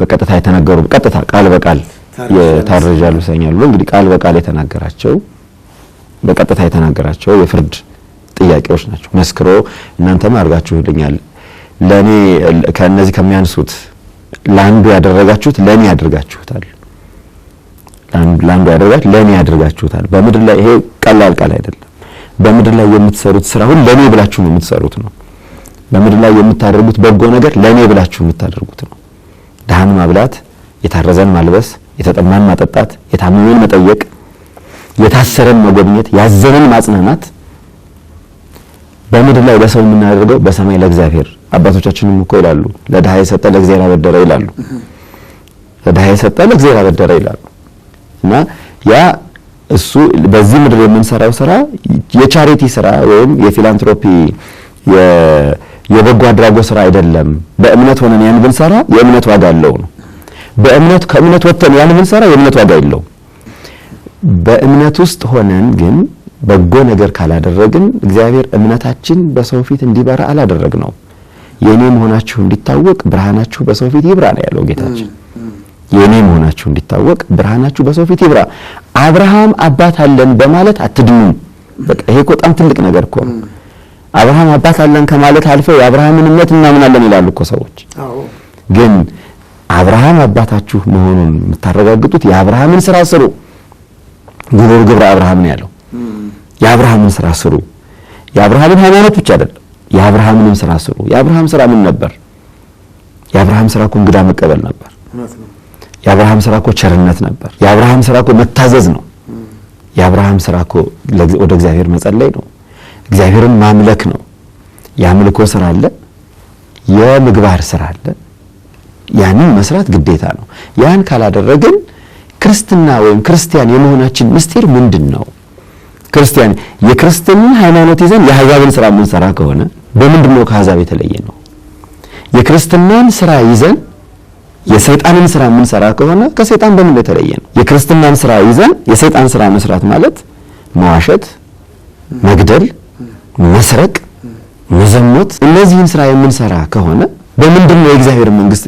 በቀጥታ የተነገሩ በቀጥታ ቃል በቃል የታረዝ አልብሰኛል እንግዲህ ቃል በቃል የተናገራቸው በቀጥታ የተናገራቸው የፍርድ ጥያቄዎች ናቸው። መስክሮ እናንተም አድርጋችሁልኛል፣ ለኔ ከነዚህ ከሚያንሱት ለአንዱ ያደረጋችሁት ለኔ ያደርጋችሁታል፣ ለአንዱ ያደረጋችሁት ለኔ ያደርጋችሁታል። በምድር ላይ ይሄ ቀላል ቃል አይደለም። በምድር ላይ የምትሰሩት ስራ ሁሉ ለኔ ብላችሁ ነው የምትሰሩት ነው። በምድር ላይ የምታደርጉት በጎ ነገር ለኔ ብላችሁ የምታደርጉት ነው። ድሃን ማብላት፣ የታረዘን ማልበስ፣ የተጠማን ማጠጣት፣ የታመመን መጠየቅ፣ የታሰረን መጎብኘት፣ ያዘነን ማጽናናት በምድር ላይ ለሰው የምናደርገው በሰማይ ለእግዚአብሔር አባቶቻችንም እኮ ይላሉ ለድሃ የሰጠ ለእግዚአብሔር አበደረ ይላሉ። ለድሃ የሰጠ ለእግዚአብሔር አበደረ ይላሉ። እና ያ እሱ በዚህ ምድር የምንሰራው ስራ የቻሪቲ ስራ ወይም የፊላንትሮፒ የበጎ አድራጎት ስራ አይደለም። በእምነት ሆነን ያን ብንሰራ የእምነት ዋጋ አለው ነው። ከእምነት ወጥተን ያን ብንሰራ የእምነት ዋጋ የለውም። በእምነት ውስጥ ሆነን ግን በጎ ነገር ካላደረግን እግዚአብሔር እምነታችን በሰው ፊት እንዲበራ አላደረግነው። የኔ መሆናችሁ እንዲታወቅ ብርሃናችሁ በሰው ፊት ይብራ ነው ያለው ጌታችን። የኔ መሆናችሁ እንዲታወቅ ብርሃናችሁ በሰው ፊት ይብራ። አብርሃም አባት አለን በማለት አትድኑም። በቃ ይሄ እኮ በጣም ትልቅ ነገር እኮ ነው። አብርሃም አባት አለን ከማለት አልፈው የአብርሃምን እምነት እናምናለን ይላሉ እኮ ሰዎች። ግን አብርሃም አባታችሁ መሆኑን የምታረጋግጡት የአብርሃምን ስራ ስሩ። ግብረ አብርሃም ነው ያለው። የአብርሃምን ስራ ስሩ። የአብርሃምን ሃይማኖት ብቻ አይደለም፣ የአብርሃምንም ስራ ስሩ። የአብርሃም ስራ ምን ነበር? የአብርሃም ስራ እኮ እንግዳ መቀበል ነበር። የአብርሃም ስራ እኮ ቸርነት ነበር። የአብርሃም ስራ እኮ መታዘዝ ነው። የአብርሃም ስራ እኮ ወደ እግዚአብሔር መጸለይ ነው። እግዚአብሔርን ማምለክ ነው። የአምልኮ ስራ አለ፣ የምግባር ስራ አለ። ያንን መስራት ግዴታ ነው። ያን ካላደረግን ክርስትና ወይም ክርስቲያን የመሆናችን ምስጢር ምንድነው? ክርስቲያን የክርስቲያን ሃይማኖት ይዘን የአሕዛብን ስራ የምንሰራ ከሆነ በምንድነው ከአሕዛብ የተለየ ነው? የክርስትናን ስራ ይዘን የሰይጣንን ስራ የምንሰራ ከሆነ ከሰይጣን በምን የተለየ ነው? የክርስትናን ስራ ይዘን የሰይጣን ስራ መስራት ማለት መዋሸት፣ መግደል፣ መስረቅ፣ መዘሞት፣ እነዚህን ስራ የምንሰራ ከሆነ በምንድነው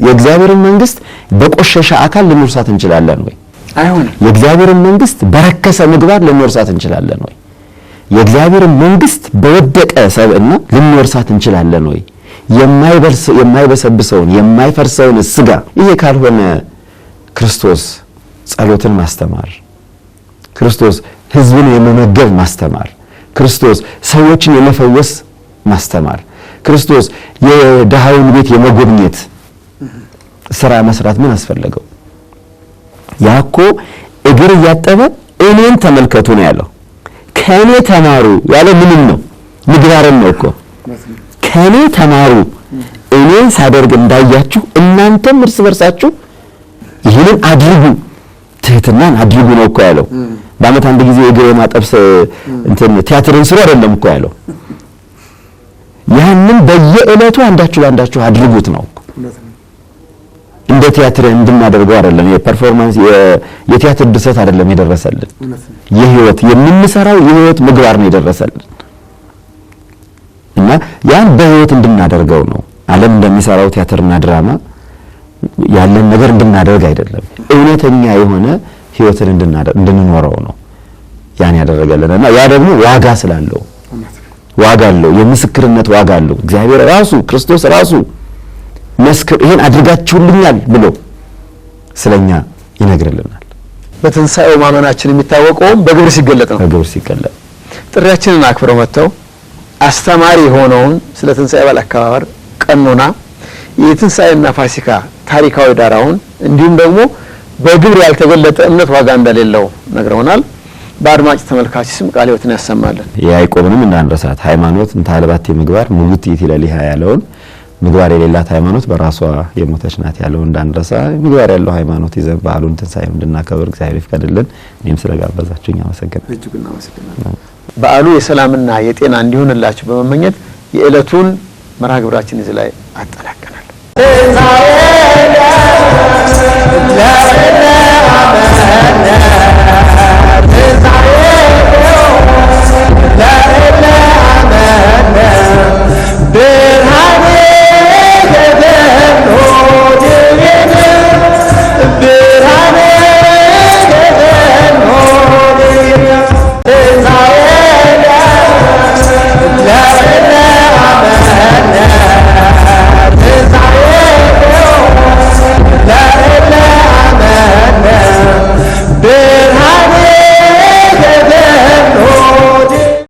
የእግዚአብሔርን መንግስት በቆሸሸ አካል ልንወርሳት እንችላለን ወይ? አይሆንም። የእግዚአብሔርን መንግስት በረከሰ ምግባር ልንወርሳት እንችላለን ወይ? የእግዚአብሔርን መንግስት በወደቀ ሰብዕና ልንወርሳት እንችላለን ወይ? የማይበሰብሰውን የማይፈርሰውን ስጋ። ይሄ ካልሆነ ክርስቶስ ጸሎትን ማስተማር፣ ክርስቶስ ህዝብን የመመገብ ማስተማር፣ ክርስቶስ ሰዎችን የመፈወስ ማስተማር፣ ክርስቶስ የድሃውን ቤት የመጎብኘት ስራ መስራት ምን አስፈለገው? ያኮ እግር እያጠበ እኔን ተመልከቱ ነው ያለው። ከኔ ተማሩ ያለው ምንም ነው? ምግባርን ነው እኮ። ከኔ ተማሩ እኔን ሳደርግ እንዳያችሁ እናንተም እርስ በርሳችሁ ይህንን አድርጉ፣ ትህትናን አድርጉ ነው እኮ ያለው። በአመት አንድ ጊዜ እግር የማጠብስ ቲያትርን ስሩ አይደለም እኮ ያለው። ያንን በየዕለቱ አንዳችሁ ለአንዳችሁ አድርጉት ነው። እንደ ቲያትር እንድናደርገው አይደለም። የፐርፎርማንስ የቲያትር ድርሰት አይደለም የደረሰልን። የህይወት የምንሰራው የህይወት ምግባር ነው የደረሰልን እና ያን በህይወት እንድናደርገው ነው። ዓለም እንደሚሰራው ቲያትርና ድራማ ያለን ነገር እንድናደርግ አይደለም። እውነተኛ የሆነ ህይወትን እንድንኖረው ነው ያን ያደረገልንና ያ ደግሞ ዋጋ ስላለው ዋጋ አለው። የምስክርነት ዋጋ አለው። እግዚአብሔር ራሱ ክርስቶስ ራሱ መስክር ይሄን አድርጋችሁልኛል ብሎ ስለኛ ይነግርልናል። በትንሳኤው ማመናችን የሚታወቀውም በግብር ሲገለጥ ነው። በግብር ሲገለጥ ጥሪያችንን አክብረው መጥተው አስተማሪ የሆነውን ስለ ትንሳኤ በዓል አከባበር ቀኖና፣ የትንሳኤና ፋሲካ ታሪካዊ ዳራውን እንዲሁም ደግሞ በግብር ያልተገለጠ እምነት ዋጋ እንደሌለው ነግረውናል። በአድማጭ ተመልካች ስም ቃለ ሕይወትን ያሰማልን። ያዕቆብንም እንዳንረሳት ሃይማኖት እንታልባት ምግባር ሙሉት ይትለሊሃ ያለውን ምግባር የሌላት ሃይማኖት በራሷ የሞተች ናት ያለው እንዳንረሳ፣ ምግባር ያለው ሃይማኖት ይዘን በዓሉን ትንሳኤውን እንድናከብር እግዚአብሔር ይፍቀድልን። እኔም ስለጋበዛችሁኝ አመሰግናለሁ። እጅግ እናመሰግናለን። በዓሉ የሰላምና የጤና እንዲሆንላችሁ በመመኘት የዕለቱን መርሃ ግብራችን እዚህ ላይ አጠናቀናል።